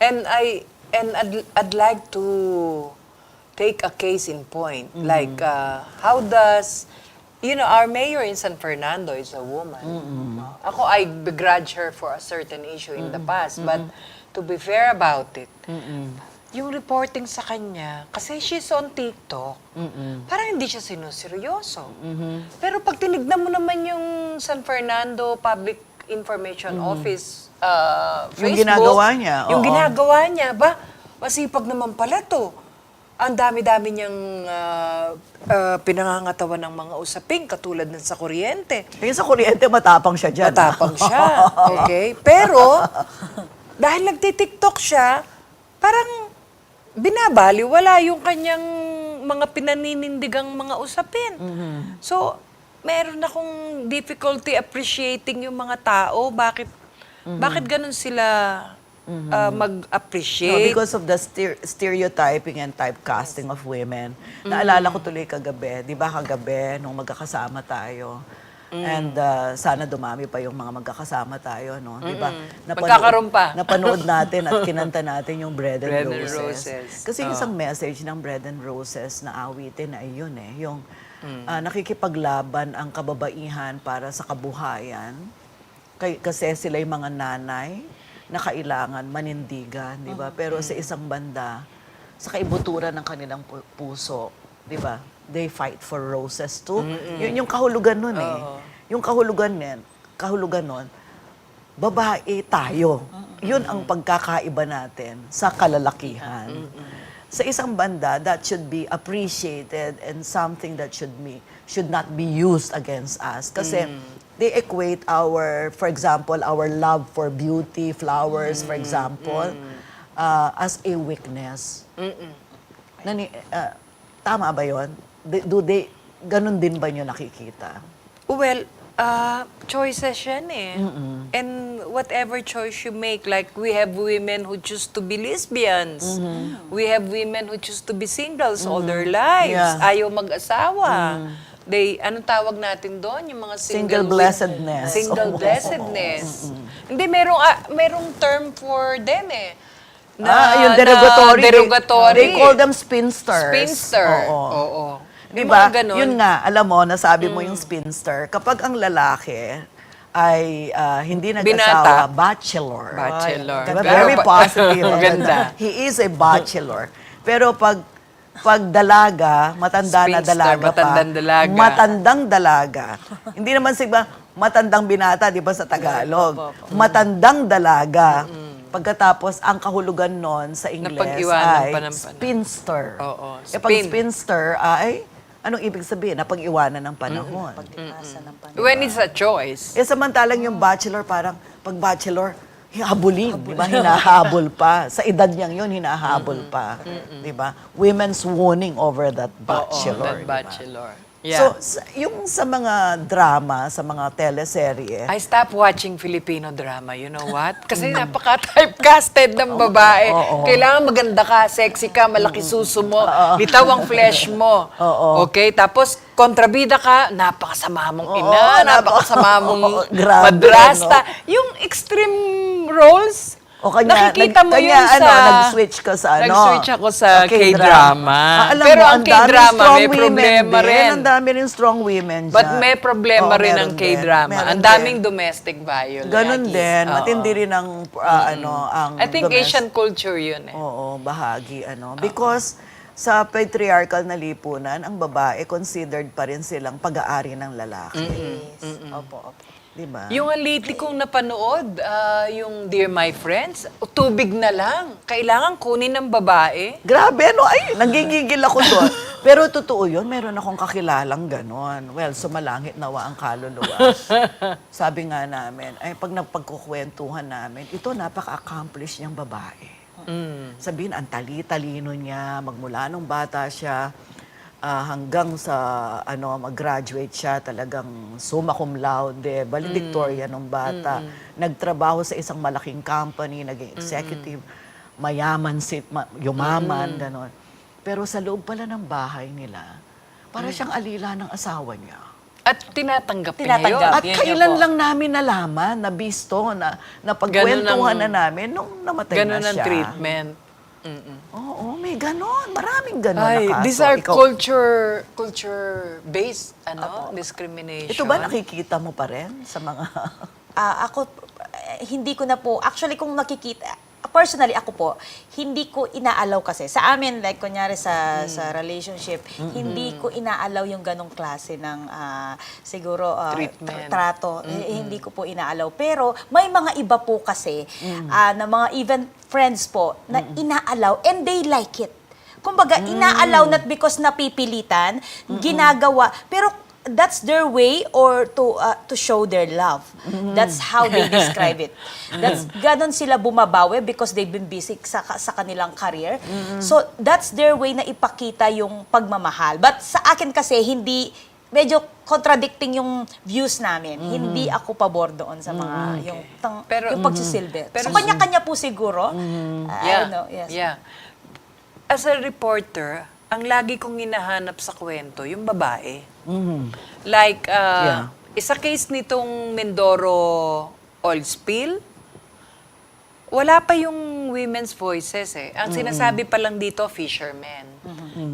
And I'd like to take a case in point. Like, how does, our mayor in San Fernando is a woman. Ako, I begrudge her for a certain issue in the past. But to be fair about it, yung reporting sa kanya, kasi she's on TikTok, parang hindi siya sinuseryoso. Pero pag tinignan mo naman yung San Fernando Public Information Office Facebook, Yung ginagawa niya, yung oo. ginagawa niya, masipag naman pala to. Ang dami-dami niyang pinangangatawan ng mga usaping, katulad ng sa kuryente. Yung sa kuryente, matapang siya dyan. Matapang siya, okay? Pero, dahil nagtitiktok siya, parang binabaliwala yung kanyang mga pinaninindigang mga usapin. So, meron akong difficulty appreciating yung mga tao. Bakit ganun sila No, mag-appreciate? because of the stereotyping and typecasting of women. Naalala ko tuloy kagabi, di ba kagabi, nung magkakasama tayo, and sana dumami pa yung mga magkakasama tayo, no? Di ba? Magkakaroon pa. Napanood natin at kinanta natin yung Bread and Bread and Roses. Roses. Kasi isang message ng Bread and Roses na awitin ay yun eh, yung nakikipaglaban ang kababaihan para sa kabuhayan. Kasi sila yung mga nanay na kailangan manindigan, di ba? Pero sa isang banda, sa kaibuturan ng kanilang puso, di ba? They fight for roses too. Yun yung kahulugan nun eh. Yung kahulugan nun, babae tayo. Yun ang pagkakaiba natin sa kalalakihan. Sa isang banda, that should be appreciated and something that should not be used against us. Kasi they equate for example, our love for beauty, flowers, for example, as a weakness. Tama ba yun? Ganun din ba nyo nakikita? Well, choices yan eh. And whatever choice you make, like we have women who choose to be lesbians. We have women who choose to be singles all their lives. Yeah. Ayaw mag-asawa. Anong tawag natin doon? Yung mga Single blessedness. Single blessedness. Hindi, merong term for them eh. Yung derogatory. Derogatory. They call them spinsters. Spinster. Oo. Oo. Di May ba? mga ganun. Yun nga, alam mo, nasabi mo yung spinster. Kapag ang lalaki ay hindi nag-asawa, bachelor. Bachelor. Diba? Pero Very positive. Maganda. He is a bachelor. Pero pag dalaga, matanda na Spinster, dalaga matandang pa. dalaga. Matandang dalaga. Hindi naman matandang binata, di ba sa Tagalog? Matandang dalaga. Pagkatapos, ang kahulugan nun sa Ingles Napag-iwanan ay pa ng panahon. spinster. Oo, Pag spin. spinster ay, anong ibig sabihin? Napag-iwanan ng panahon. Pag-iwasan ng panahon. When it's a choice. Samantalang yung bachelor, parang pag bachelor, habulin, di ba? Hinahabol pa. Sa edad niyang yun, hinahabol pa. Di ba? Women's winning over that bachelor. That di ba? bachelor. So, yung sa mga drama, sa mga teleserye, I stopped watching Filipino drama, you know what? Kasi napaka-typecasted ng babae. Kailangan maganda ka, sexy ka, malaki suso mo, litaw ang flesh mo. Okay? Tapos, kontrabida ka, napakasama mong ina, napakasama mong Grabe, madrasta. Yung extreme roles, o kanya, nakikita mo yun sa... nag-switch ka sa ano? Nag-switch ako sa K-drama. Alam Pero mo, ang K-drama, may women problema din. rin. Ang dami rin strong women dyan. But may problema rin meron ang din. K-drama. Meron Ang daming din. domestic violence. Ganun din. Oo. Matindi rin ang, ang I think domestic- Asian culture yun eh. Oo, bahagi. Because sa patriarchal na lipunan, ang babae considered pa rin silang pag-aari ng lalaki. Yes. Opo. Di ba? Yung aliti kong napanood, yung Dear My Friends, tubig na lang. Kailangan kunin ng babae. Grabe, no? Ay, nagigigil ako doon. Pero totoo yun, meron akong kakilalang ganon. Well, sumalangit nawa ang kaluluwa. Sabi nga namin, ay pag napagkukwentuhan namin, ito napaka-accomplish niyang babae. Sabihin, ang tali-talino niya, magmula nung bata siya, hanggang sa mag-graduate siya, talagang summa cum laude, valedictorian nung bata. Nagtrabaho sa isang malaking company, naging executive, mayaman, yumaman, gano'n. Pero sa loob pala ng bahay nila, para siyang alila ng asawa niya. At tinatanggap niya yun. Tinatanggap. At Yun kailan po. lang namin nalaman, nabisto, na pagkwentuhan na Ganun namin nung namatay Ganun na ang siya. treatment. Oo, may ganon. Maraming ganon Ay, na kaso. these are Ikaw- culture-based discrimination. Ito ba nakikita mo pa rin sa mga... Ako, hindi ko na po, actually kung nakikita, personally ako po, hindi ko inaalaw kasi. Sa amin, like kunyari sa relationship, hindi ko inaalaw yung ganong klase ng siguro Treatment. trato. Hindi ko po inaalaw. Pero may mga iba po kasi na mga even friends po na inaalaw and they like it. Kumbaga, inaalaw not because napipilitan, ginagawa. Pero that's their way or to show their love. That's how they describe it. That's ganon sila bumabawi because they've been busy sa kanilang career. So that's their way na ipakita yung pagmamahal. But sa akin kasi hindi medyo contradicting yung views namin. Hindi ako pabor doon sa mga Pero- yung pagsisilbi. Pero- so kanya-kanya po siguro. I don't know. Yes. Yeah. As a reporter, ang lagi kong hinahanap sa kwento, yung babae. Like, isa case nitong Mindoro oil spill, wala pa yung women's voices eh. Ang sinasabi pa lang dito, fishermen,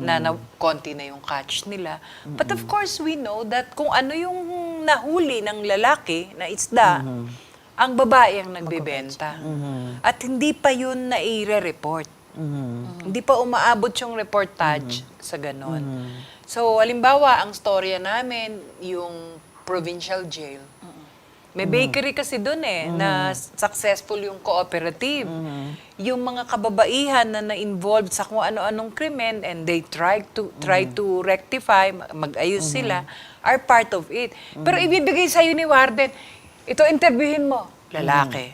na konti na yung catch nila. But of course, we know that kung ano yung nahuli ng lalaki na isda, ang babae ang nagbebenta. At hindi pa yun na-i-report. Hindi pa umaabot yung reportage sa ganon. So, halimbawa, ang storya namin, yung provincial jail. May bakery kasi doon na successful yung cooperative. Yung mga kababaihan na na-involved sa kung ano-anong krimen and they try to rectify, mag-ayos sila, are part of it. Pero ibibigay sa'yo ni Warden, ito interviewin mo, lalaki.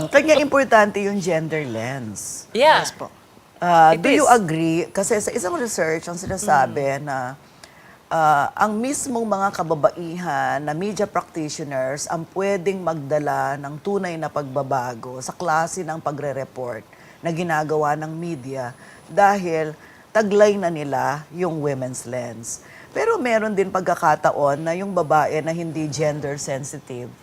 Kanya importante yung gender lens. Yeah. Yes po. It Do you is. agree? Kasi sa isang research, ang sinasabi na ang mismong mga kababaihan na media practitioners ang pwedeng magdala ng tunay na pagbabago sa klase ng pagre-report na ginagawa ng media dahil taglay na nila yung women's lens. Pero meron din pagkakataon na yung babae na hindi gender sensitive,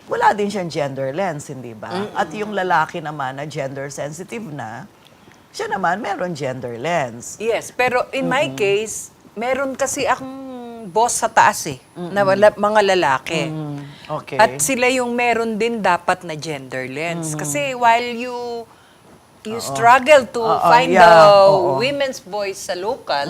wala din siyang gender lens, hindi ba? At yung lalaki naman na gender sensitive na, siya naman meron gender lens. Yes, pero in my case, meron kasi akong boss sa taas na mga lalaki. Okay. At sila yung meron din dapat na gender lens. Kasi while you struggle to find yeah, the oo. women's voice sa local,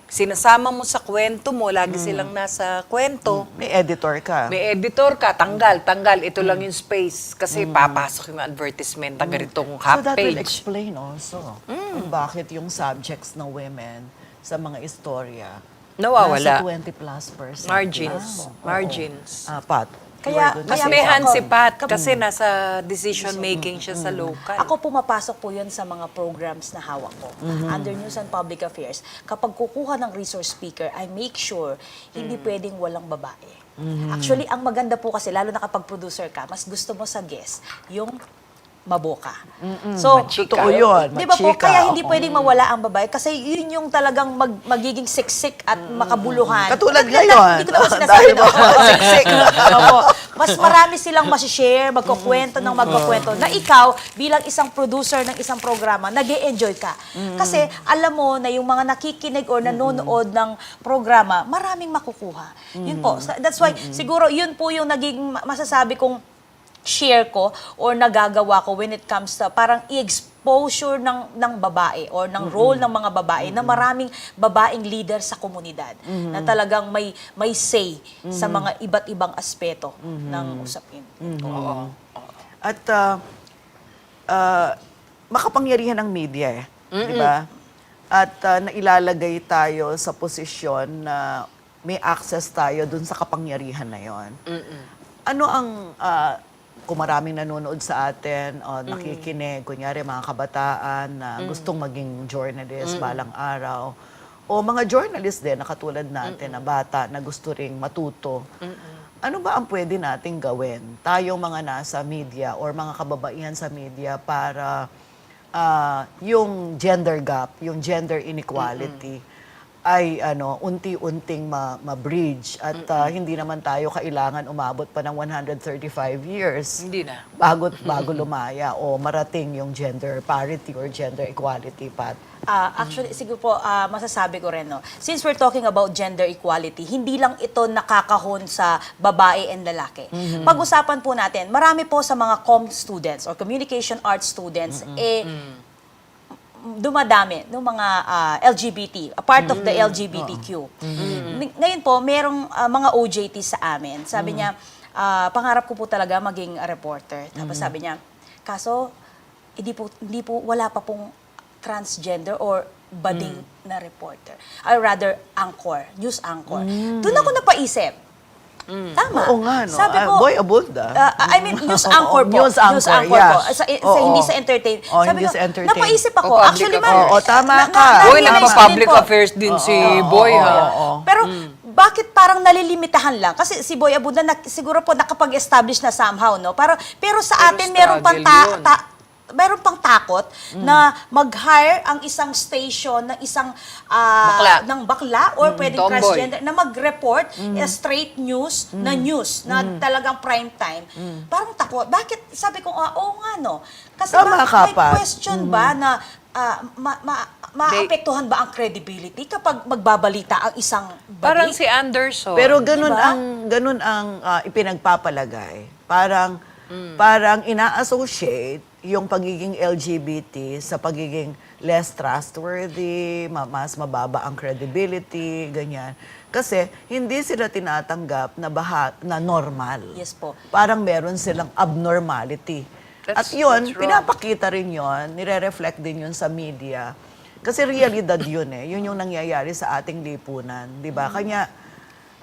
sinasama mo sa kwento mo, lagi silang nasa kwento. May editor ka. May editor ka, tanggal, ito lang yung space. Kasi papasok yung advertisement, taga ritong half So that will page. explain also kung bakit yung subjects ng women sa mga istorya Nawawala. nasa 20+%. Margins. lang. Oo. Margins. Pat. Kaya, Mas kaya may po hand ako- si Pat kasi nasa decision making siya sa local. Ako pumapasok po yun sa mga programs na hawak ko. Under News and Public Affairs. Kapag kukuha ng resource speaker, I make sure hindi pwedeng walang babae. Actually, ang maganda po kasi, lalo na kapag producer ka, mas gusto mo sa guest, yung maboka. So, Machika. Totoo yun. di ba po, machika, kaya hindi oo. pwedeng mawala ang babae kasi yun yung talagang magiging siksik at makabuluhan. Katulad At ngayon. Hindi ko naman sinasabi Dahil na mo, siksik. Opo. Mas marami silang masishare, magkukwento ng magkukwento na ikaw bilang isang producer ng isang programa, nag enjoy ka. Kasi alam mo na yung mga nakikinig or nanonood ng programa, maraming makukuha. Yun po. That's why siguro yun po yung naging masasabi kong share ko or nagagawa ko when it comes to parang i-exposure ng babae or ng role ng mga babae na maraming babaeng leader sa komunidad na talagang may say sa mga iba't ibang aspeto ng usapin. Oo. At makapangyarihan ng media di ba? At nailalagay tayo sa posisyon na may access tayo dun sa kapangyarihan na yon. Ano ang kung maraming nanonood sa atin o nakikinig, kunyari mga kabataan na gustong maging journalist balang araw, o mga journalist din na katulad natin na bata na gusto ring matuto, ano ba ang pwede nating gawin? Tayong mga nasa media or mga kababaihan sa media para yung gender gap, yung gender inequality, ay unti-unting ma-bridge at hindi naman tayo kailangan umabot pa ng 135 years Hindi na. bago lumaya o marating yung gender parity or gender equality, Pat. Actually, siguro po, masasabi ko rin, no, since we're talking about gender equality, hindi lang ito nakakahon sa babae and lalaki. Pag-usapan po natin, marami po sa mga students or communication arts students, dumadami ng mga LGBT, a part of the LGBTQ. Ngayon po, merong mga OJT sa amin. Sabi niya, pangarap ko po talaga maging reporter. Tapos sabi niya, kaso, hindi po, wala pa pong transgender or bading na reporter. Or rather, anchor, news anchor. Doon ako napaisip. Tama. Oo nga, no? Sabi ko, Boy Abunda. I mean, news anchor po. News anchor, yeah. po. Hindi sa entertain. Oo, Sabi hindi ko, sa entertain. napaisip ako. O, public Actually, affairs. Oo, tama ka. Uy, na-realize ko din nagpa-public po. affairs din si Boy, ha? Pero, bakit parang nalilimitahan lang? Kasi si Boy Abunda, siguro po nakapag-establish na somehow, no? Pero sa atin, meron pang struggle yun. meron pang takot na mag-hire ang isang station ng isang Bakla. ng bakla or pwedeng tomboy. transgender na mag-report straight news na news na talagang prime time. Parang takot. Bakit? Sabi ko, oo nga no. Kasi Tama ka, may Pat. question ba na maapektuhan ba ang credibility kapag magbabalita ang isang balik? Parang si Anderson. Pero ganun Diba? ganun ang ipinagpapalagay. Parang ina-associate yung pagiging LGBT sa pagiging less trustworthy, mas mababa ang credibility, ganyan. Kasi hindi sila tinatanggap na normal. Yes po. Parang meron silang abnormality. At That's yun, wrong. pinapakita rin yun, nire-reflect din yun sa media. Kasi realidad yun Yun yung nangyayari sa ating lipunan. Di ba? Kanya,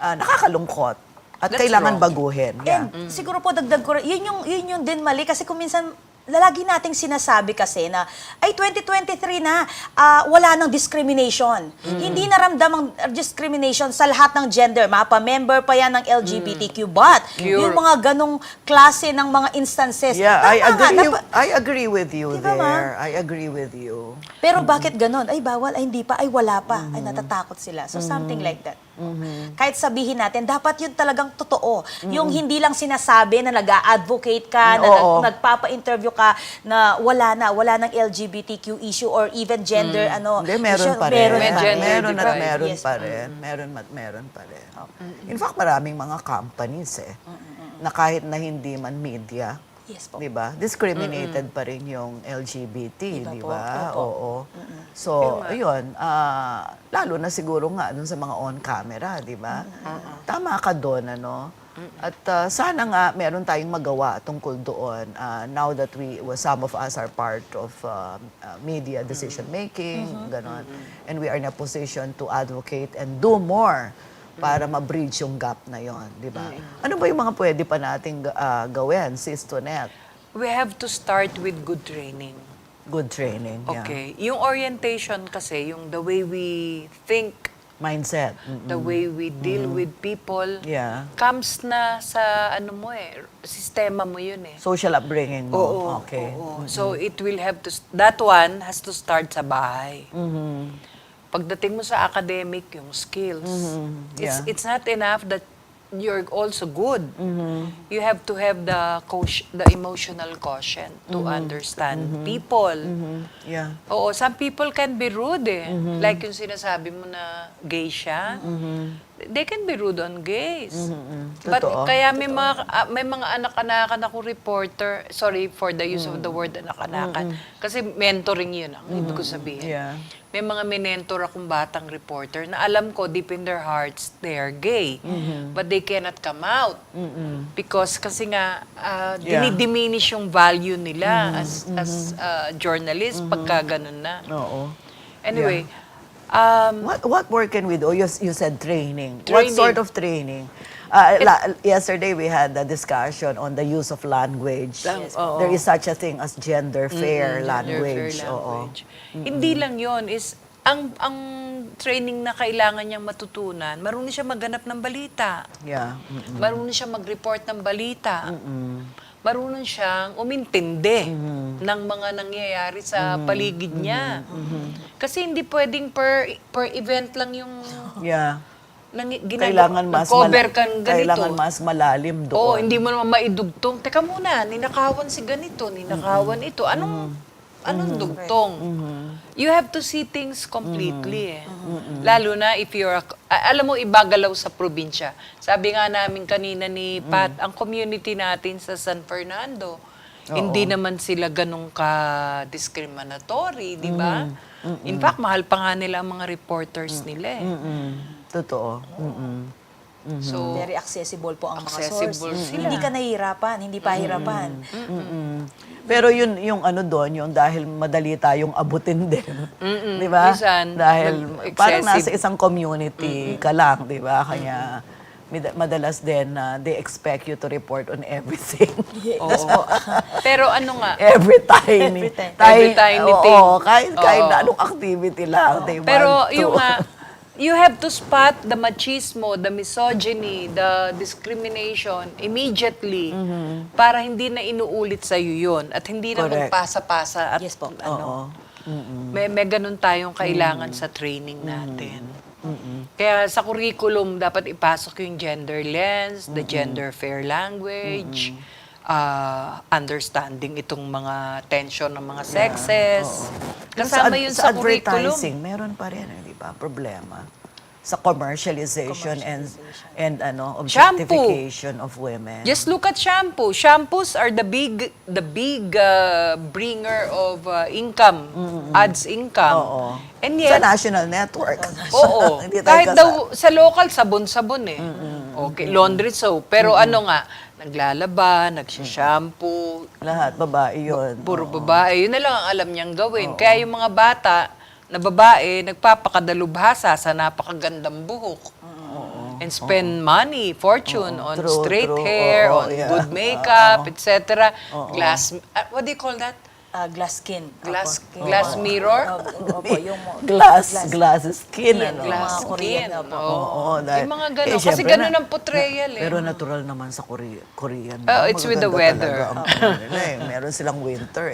nakakalungkot. At That's kailangan wrong. baguhin. Yeah. And siguro po dagdag ko rin, yun yung din mali kasi kung minsan lagi nating sinasabi kasi na ay 2023 na wala nang discrimination. Hindi naramdam ang discrimination sa lahat ng gender. Mapa-member pa yan ng LGBTQ. But yung mga ganong klase ng mga instances, Yeah, tama nga, I agree with you Di ba, there. I agree with you. pero bakit ganon? Ay bawal, ay hindi pa, ay wala pa. Ay natatakot sila. So something like that. Kahit sabihin natin, dapat yun talagang totoo. Yung hindi lang sinasabi na nag-a-advocate ka, na Oo. nagpapa-interview ka na wala ng LGBTQ issue or even gender Hindi, meron issue. pa rin. May gender Meron at divide. meron Yes. pa rin. Meron pa rin. In fact, maraming mga companies na kahit na hindi man media, Yes po. di ba? Discriminated pa rin yung LGBT, Diba di po? ba? Opo. Oo. So, ayun, lalo na siguro nga dun sa mga on-camera, di ba? Tama ka doon, ano? At sana nga meron tayong magawa tungkol doon now that some of us are part of media decision making, ganon. And we are in a position to advocate and do more para ma-bridge yung gap na yon, di ba? Ano ba yung mga pwede pa nating gawin, Sis Tonette? We have to start with good training. Good training, yeah. Okay. Yung orientation kasi, yung the way we think, Mindset. the way we deal with people, Yeah. comes na sa sistema mo yun eh. Social upbringing mo. Oo. Okay. Oo. So it will have to, that one has to start sa bahay. Pagdating mo sa academic, yung skills, Yeah. it's not enough that you're also good. You have to have the emotional quotient to understand people. Yeah. Oo, some people can be rude eh. Like yung sinasabi mo na gay siya. They can be rude on gays. But Totoo. kaya may mga anak-anakan ako reporter, sorry for the use of the word anak-anakan, kasi mentoring yun ang ibig ko sabihin. Yeah. May mga minentor akong batang reporter na alam ko deep in their hearts they are gay, but they cannot come out. Because kasi nga Yeah. dinidiminish yung value nila as journalist pagka ganun na. Oo. Anyway, What more can we do? You said training. What Training. sort of training? Yesterday we had a discussion on the use of language. Yes. Oo. There is such a thing as gender fair gender language. fair Oo. language. Hindi lang yon is ang training na kailangan niyang matutunan, marunong siya maghanap ng balita. Yeah. Marunong siya mag-report ng balita. Marunong siyang umintindi ng mga nangyayari sa paligid niya. Kasi hindi pwedeng per event lang yung Yeah. ginagawa. Kailangan mas Cover kang ganito. kailangan mas malalim doon. Oo, hindi mo naman maidugtong. Teka muna, ninakawan si ganito, ninakawan ito. Anong dugtong? You have to see things completely eh. Lalo na if you're, alam mo, ibagalaw sa probinsya. Sabi nga namin kanina ni Pat, ang community natin sa San Fernando, hindi naman sila ganun ka-discriminatory, di ba? In fact, mahal pa nga nila ang mga reporters nila eh. Totoo. So, Very accessible po ang mga Accessible source. sila. Hindi ka nahihirapan, hindi pahirapan. Pero yun yung ano doon, yung dahil madali tayong abutin din. Di ba? Minsan, Dahil parang nasa excessive. isang community ka lang, di ba? Kaya madalas din they expect you to report on everything. oo. Pero ano nga, Every tiny, Every tiny thing. Oo, kahit Oo. na anong activity lang. They pero want to. yung you have to spot the machismo, the misogyny, the discrimination immediately para hindi na inuulit sa yun at hindi na Correct. magpasa-pasa at Yes po. Oo. may ganun tayong kailangan sa training natin. Kaya sa curriculum dapat ipasok yung gender lens, the gender fair language, understanding itong mga tension ng mga sexes. Kasama yun sa curriculum. advertising, meron pa rin, di ba? Problema. Sa commercialization and objectification of women. Just look at shampoo. Shampoos are the big bringer of income, adds income. Oo. And Sa yet, national network. oo. Hindi tayo Kahit kasal. daw sa local, sabon-sabon eh. Okay, laundry soap. Pero ano nga, naglalaba, nagsishampoo, Lahat, babae yun. puro babae. Yun na lang ang alam niyang gawin. Kaya yung mga bata na babae, nagpapakadalubhasa sa napakagandang buhok. And spend money, fortune on True, straight true. hair, Oo, on yeah. good makeup, etc. Glass, what do you call that? Glass skin. Glass mirror? Opo, yung Glass skin, Skin, ano? Glass mga Korean, skin. opo. Oo. dahil- Yung mga ganun. Kasi syempre ganun na- ang portrayal eh. Pero natural naman sa Korean. Oh, it's with the Magaganda weather. talaga ang ano nila eh. Meron silang winter.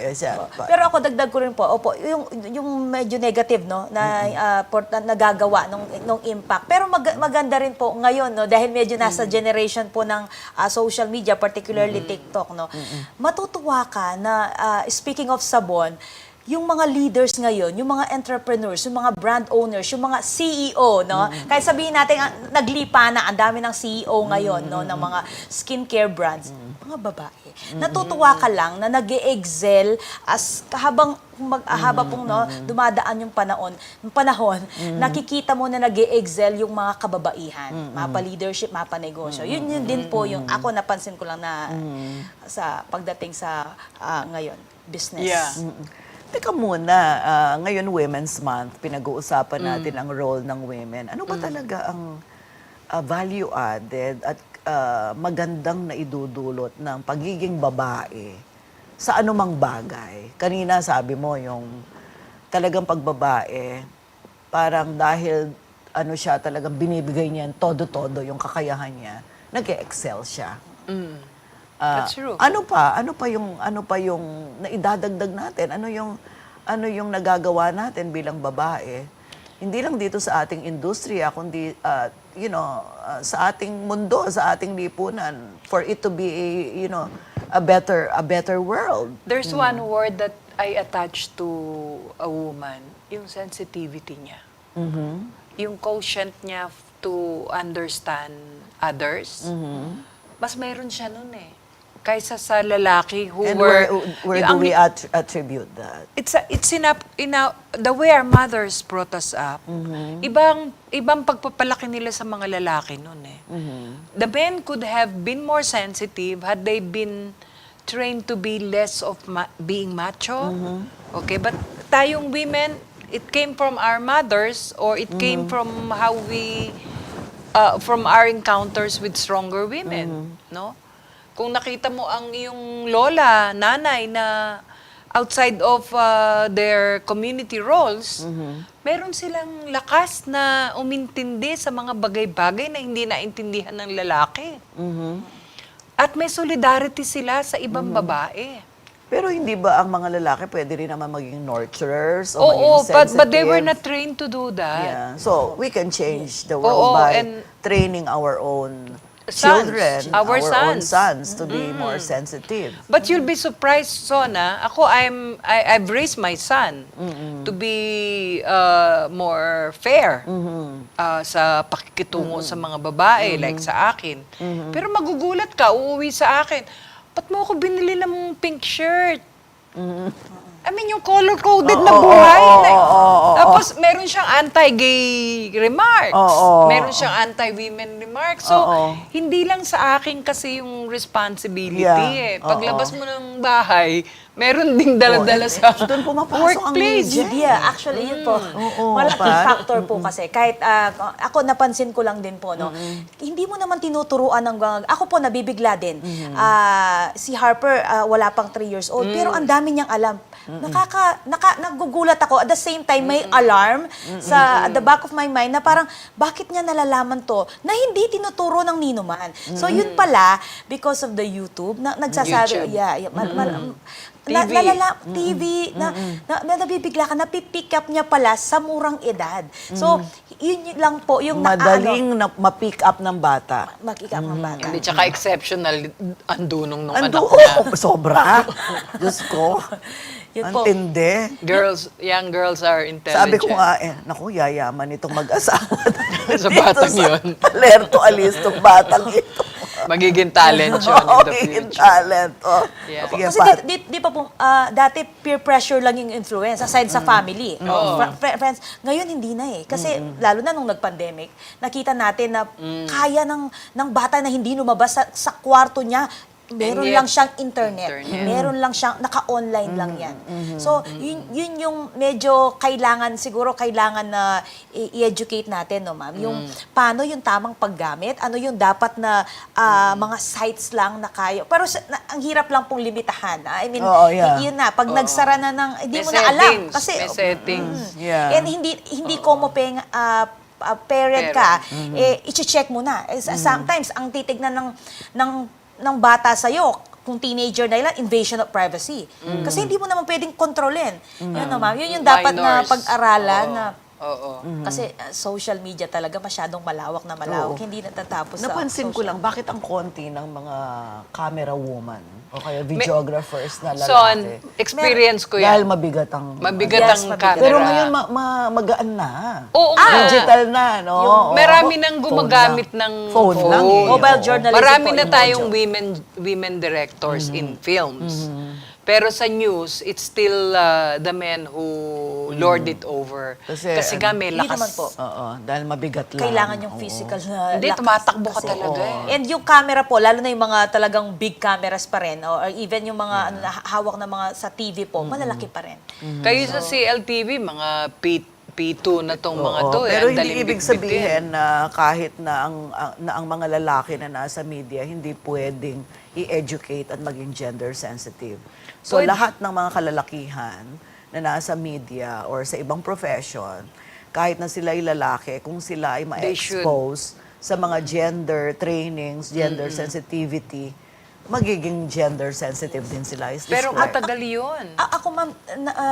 Pero ako dagdag ko rin po, opo, yung medyo negative no na nagagawa nung impact. Pero maganda rin po ngayon no dahil medyo nasa generation po ng social media, particularly TikTok no. Matutuwa ka na speaking of sabon, yung mga leaders ngayon, yung mga entrepreneurs, yung mga brand owners, yung mga CEO, no? Kahit sabihin natin, naglipa na, ang dami ng CEO ngayon, no? Ng mga skincare brands. Mga babae. Natutuwa ka lang na nag-e-excel as habang pong no, dumadaan yung panahon, nakikita mo na nag-e-excel yung mga kababaihan, mapa-leadership, mapa-negosyo. Yun din po yung ako napansin ko lang na sa pagdating sa ngayon, business. Yeah. Teka muna, ngayon Women's Month, pinag-uusapan natin ang role ng women. Ano ba talaga value added at magandang naidudulot ng pagiging babae sa anumang bagay. Kanina sabi mo yung talagang pagbabae, parang dahil ano siya, talagang binibigay niya todo-todo yung kakayahan niya, nag-excel siya. That's true. Ano pa yung naidadagdag natin? Ano yung nagagawa natin bilang babae? Hindi lang dito sa ating industriya, kundi sa ating mundo, sa ating lipunan, for it to be a better world. There's one word that I attach to a woman, yung sensitivity niya. Yung quotient niya to understand others. Mas mayroon siya nun eh. Kaysa sa lalaki who And were... where do yung- we attribute that? It's the way our mothers brought us up. Ibang pagpapalaki nila sa mga lalaki noon eh. The men could have been more sensitive had they been trained to be less of being macho. Okay, but tayong women, it came from our mothers or it came from how we from our encounters with stronger women, no? Kung nakita mo ang iyong lola, nanay na outside of their community roles, meron silang lakas na umintindi sa mga bagay-bagay na hindi naintindihan ng lalaki. At may solidarity sila sa ibang babae. Pero hindi ba ang mga lalaki pwede rin naman maging nurturers o Oo, maging sensitive? but they were not trained to do that. Yeah. So, we can change the world Oo, by and- training our own Sons, children, our own sons. sons to be more sensitive. But you'll be surprised, Sona. I've raised my son to be more fair sa pakikitungo sa mga babae, like sa akin. Pero magugulat ka, uuwi sa akin, ba't mo ako binili ng pink shirt? I mean, yung color-coded na buhay. Tapos, meron siyang anti-gay remarks. Meron siyang anti-women remarks. So, hindi lang sa akin kasi yung responsibility eh. Paglabas mo ng bahay, meron ding dala-dala sa Doon pumapasok ang workplace. media. Yeah, actually, yun po. Malaking pa. factor po kasi. Kahit ako napansin ko lang din po, no, hindi mo naman tinuturuan ng... Ako po, nabibigla din. Si Harper, wala pang 3 years old, pero ang dami niyang alam. Nagugulat ako. At the same time, may alarm at the back of my mind na parang, bakit niya nalalaman to na hindi tinuturo ng ninuman? So, yun pala, because of the YouTube, nagsasabi, YouTube. TV, nabibigla ka, napipick up niya pala sa murang edad. So, yun lang po yung Madaling ma-pick up ng bata. mag-pick up ng bata. Hindi, tsaka exceptional ang dunong nung anak Ando, ko na. sobra. Diyos ko. Yun Ang po. tindi. Young girls are intelligent. Sabi ko nga, naku, yayaman itong mag-asawa. Sa batang yun. Alerto, alis itong batang ito. Magiging talent yun in the Magiging future. talent. Yeah. Sige, Kasi di pa po, dati peer pressure lang yung influence, aside sa family. Friends. Ngayon, hindi na eh. Kasi lalo na nung nag-pandemic, nakita natin na kaya ng bata na hindi lumabas sa kwarto niya, meron And yet, lang siyang internet. internet. Meron lang siyang, naka-online lang yan. So, yun yung medyo kailangan na i-educate natin, no ma'am? Yung paano yung tamang paggamit, ano yung dapat na mga sites lang na kaya. Pero ang hirap lang pong limitahan. I mean, Oo, yeah. yun na, pag nagsara na ng, hindi May mo na alam. settings, Kasi, may settings. Yeah. and hindi ko mo parent ka, i-check mo na. Sometimes, ang titignan ng bata sa'yo, kung teenager na ilan, invasion of privacy. Kasi hindi mo naman pwedeng kontrolin. Yun naman. Yun yung dapat na Minors. pag-aralan na Oo. kasi social media talaga masyadong malawak na malawak. Hindi natatapos sa Napansin ko social. lang, bakit ang konti ng mga camera woman o kaya videographers na lalaki? Son, experience ko Dahil yan. mabigat ang... Mabigat Yes, ang mabigat. camera. Pero ngayon, magaan na. Oo nga. Digital na, no? Oo. Marami nang Phone gumagamit lang. ng Phone lang eh. Mobile Oo. journalism Marami po, na yung tayong module. women directors in films. Pero sa news, it's still the men who lord it over. Kasi nga may Yun lakas. naman po. Oo, dahil mabigat lang. Kailangan yung Oo. physical na Hindi, lakas. tumatakbo ka Kasi- talaga eh. And yung camera po, lalo na yung mga talagang big cameras pa rin, or even yung mga hawak na mga sa TV po, malalaki pa rin. Kayo sa CLTV, mga P2 na tong mga Oo, to. pero Ang hindi daling ibig bitbitin. sabihin na kahit na ang mga lalaki na nasa media hindi pwedeng i-educate at maging gender sensitive. So Pwede. lahat ng mga kalalakihan na nasa media or sa ibang profession, kahit na sila ay lalaki, kung sila ay They should. ma-expose sa mga gender trainings, gender sensitivity, magiging gender sensitive din sila. Is this Pero correct? matagal yun. Ako ma'am,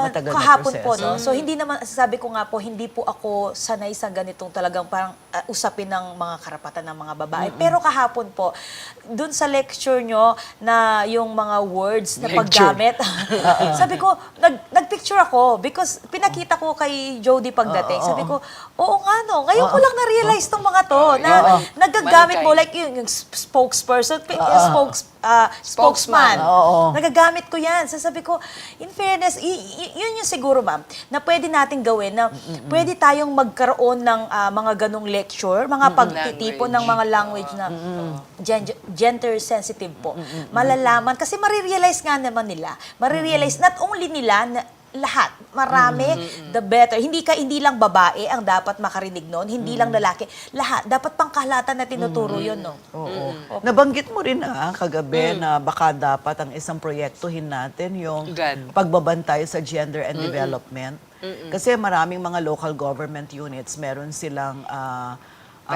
Matagal na kahapon po, proseso. no? So hindi naman, sabi ko nga po, hindi po ako sanay sa ganitong talagang parang usapin ng mga karapatan ng mga babae. Pero kahapon po, dun sa lecture nyo na yung mga words na Lecture. paggamit, sabi ko, nagpicture ako because pinakita ko kay Jody pagdating. Sabi ko, oo nga no, ngayon ko lang na-realize tong mga to na nagagamit mo like yung spokesperson, spokesman. Oo. Nagagamit ko yan. Sasabi ko, in fairness, yun yung siguro, ma'am, na pwede nating gawin na pwede tayong magkaroon ng mga ganong lecture, mga pagtitipon ng mga language na gender sensitive po. Malalaman. Kasi marirealize nga naman nila. Marirealize not only nila na lahat, marami, the better. Hindi lang babae ang dapat makarinig noon, hindi lang lalaki. Lahat, dapat pangkahalatan na tinuturo yun, no? Oo. Nabanggit mo rin kagabi na baka dapat ang isang proyektuhin natin yung God. pagbabantay sa gender and development. Kasi maraming mga local government units, meron silang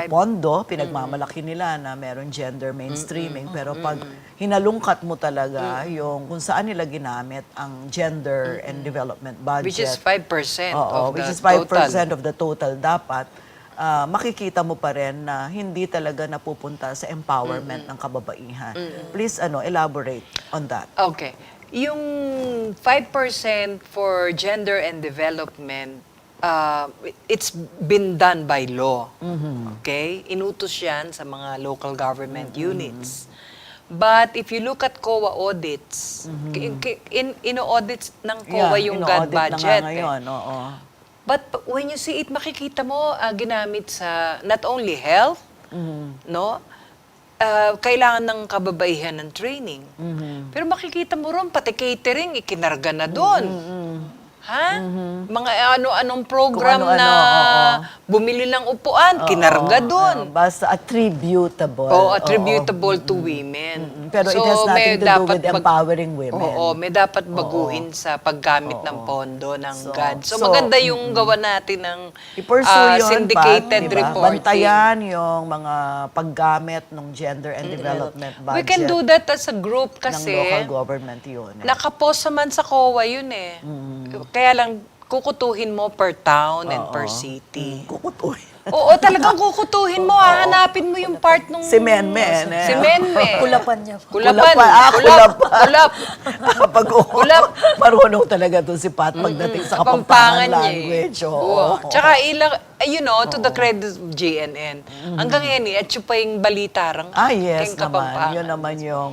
pondo, pinagmamalaki nila na meron gender mainstreaming. Pero pag hinalungkat mo talaga yung kung saan nila ginamit ang gender and development budget. Which is 5% Oo, of which the is 5% total. of the total dapat, makikita mo pa rin na hindi talaga napupunta sa empowerment ng kababaihan. Please, elaborate on that. Okay. Yung 5% for gender and development, it's been done by law. Okay? Inutos yan sa mga local government units. But if you look at COA audits, ino-audits ng COA yung GAD ino-audit na nga budget. ngayon, oo. But when you see it, makikita mo ginamit sa not only health, no? Kailangan ng kababaihan ng training. Pero makikita mo ron, pati catering, ikinarga na doon. Ha? Mga ano-anong program Kung ano-ano, na oo. bumili ng upuan, kinarga doon. Basta attributable. Oo, attributable to women. Pero it So, has may nothing to do dapat with empowering women. Oo, may dapat baguhin sa paggamit ng pondo ng So, GAD. So, so, maganda yung gawa natin ng I-pursue yun, syndicated Pat, diba? reporting. Bantayan yung mga paggamit ng gender and development budget We can do that as a group ng kasi local government yun. nakapost naman sa COA yun eh. Kaya lang, kukutuhin mo per town and per city. Kukutuhin. Oo, talagang kukutuhin mo. Hahanapin mo yung part nung... Si Menmen. Si Menmen. Kulapan niya. Kulapan. Kulap. Kulap. Pag Kulap. marunong talaga to si Pat pagdating sa Kapampangan language. Oo. Tsaka to the credit of GNN. Hanggang ngayon, at yung pa yung balitarang Yes keng naman. Kapampangan. Yun naman yung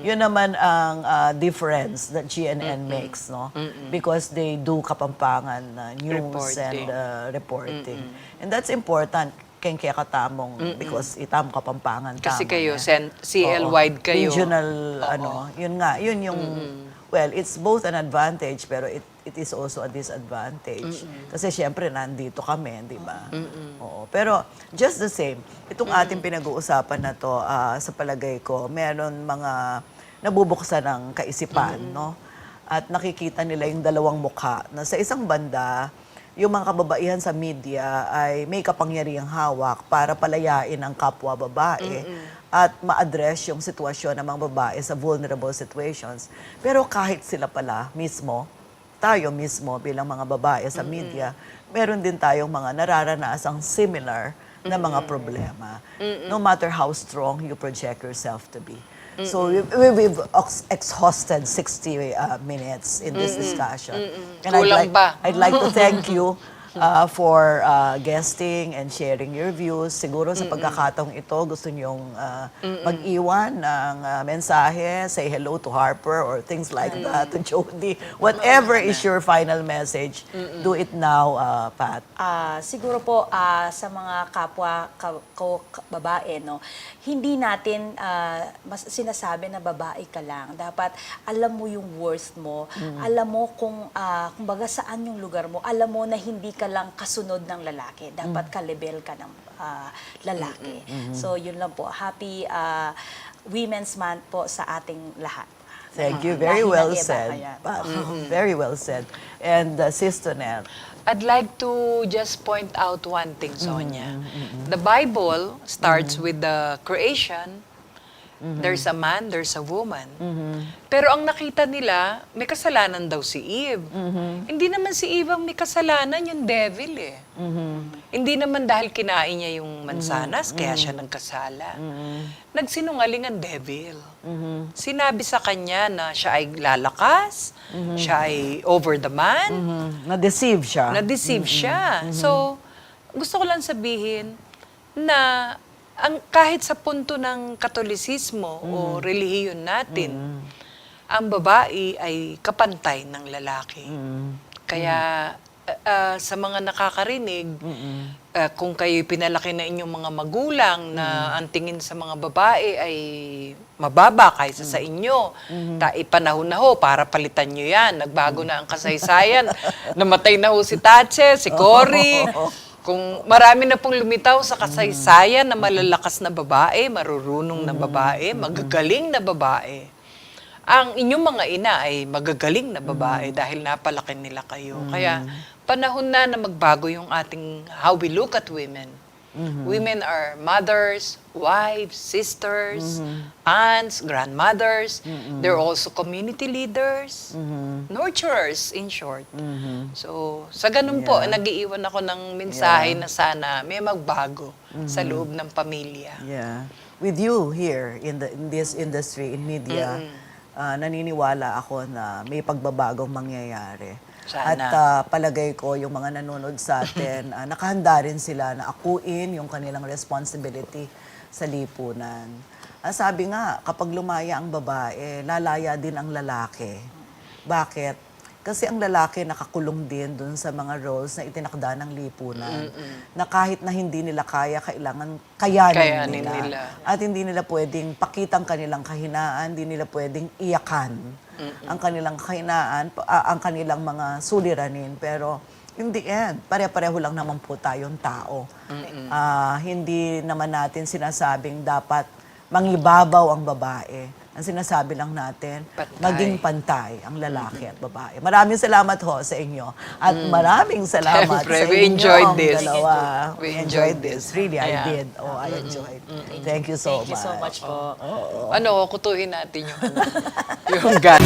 yun naman ang difference that GNN makes, no? Because they do Kapampangan news Reporting. and reporting. And that's important kaya katamong because itam Kapampangan Kasi tama kayo, yan. CL-wide kayo. Regional, yun nga, yun yung, well, it's both an advantage, pero it is also a disadvantage. Kasi syempre, nandito kami, di ba? Oo. Pero, just the same, itong ating pinag-uusapan na to, sa palagay ko, meron mga nabubuksan ng kaisipan, no? At nakikita nila yung dalawang mukha, na sa isang banda, yung mga kababaihan sa media ay may kapangyarihang hawak para palayain ang kapwa babae at ma-address yung sitwasyon ng mga babae sa vulnerable situations. Pero kahit sila pala mismo, tayo mismo bilang mga babae sa media, meron din tayong mga nararanasang similar na mga problema. No matter how strong you project yourself to be. So we've exhausted 60 minutes in this discussion. And Kulang pa. I'd like to thank you for guesting and sharing your views. Siguro sa pagkakataong ito, gusto niyong mag-iwan ng mensahe, say hello to Harper or things like that, to Jody. Whatever is your final message, do it now, Pat. Siguro po sa mga kapwa ko babae, no, hindi natin mas sinasabi na babae ka lang. Dapat alam mo yung worth mo, alam mo kung kumbaga saan yung lugar mo, alam mo na hindi ka lang kasunod ng lalaki. Dapat ka-level ka ng lalaki. So, yun lang po. Happy Women's Month po sa ating lahat. Thank you. Very Lahi well ng iba, said. kaya. Very well said. And Sister Nell, I'd like to just point out one thing, Sonia. The Bible starts with the creation. There's a man, there's a woman. Pero ang nakita nila, may kasalanan daw si Eve. Hindi naman si Eve ang may kasalanan, yung devil eh. Hindi naman dahil kinain niya yung mansanas, kaya siya nagkasala. Nagsinungaling ang devil. Sinabi sa kanya na siya ay lalakas, siya ay over the man, na-deceive siya. na-deceive siya. So, gusto ko lang sabihin na kahit sa punto ng Katolisismo o relihiyon natin, ang babae ay kapantay ng lalaki. Kaya sa mga nakakarinig, kung kayo pinalaki na inyong mga magulang na ang tingin sa mga babae ay mababa kaysa sa inyo, panahon na ho para palitan nyo yan. Nagbago na ang kasaysayan. Namatay na ho si Tatche, si Cory. Kung marami na pong lumitaw sa kasaysayan na malalakas na babae, marurunong na babae, magagaling na babae. Ang inyong mga ina ay magagaling na babae dahil napalaki nila kayo. Kaya panahon na magbago yung ating how we look at women. Women are mothers, wives, sisters, aunts, grandmothers. They're also community leaders, nurturers, in short. So, sa ganun po, nag-iiwan ako ng mensahe na sana may magbago sa loob ng pamilya. Yeah. With you here in this industry, in media, naniniwala ako na may pagbabagong mangyayari. Sana. At palagay ko yung mga nanonood sa atin, nakahanda rin sila na akuin yung kanilang responsibility sa lipunan. Sabi nga, kapag lumaya ang babae, lalaya din ang lalaki. Bakit? Kasi ang lalaki nakakulong din dun sa mga roles na itinakda ng lipunan. Na kahit na hindi nila kaya, kailangan kayanin nila. At hindi nila pwedeng pakitang kanilang kahinaan, hindi nila pwedeng iyakan ang kanilang kahinaan, ang kanilang mga suliranin. Pero in the end, pare-pareho lang naman po tayong tao. Hindi naman natin sinasabing dapat mangibabaw ang babae. Ang sinasabi lang natin, maging pantay ang lalaki at babae. Maraming salamat ho sa inyo. At maraming salamat Siyempre, sa we inyo enjoyed this. dalawa. We We enjoyed enjoyed this. Really, I Ayan. did. Oh, I enjoyed. Thank you so Thank you so much po. Ano, kutuhin natin yung, yung gun.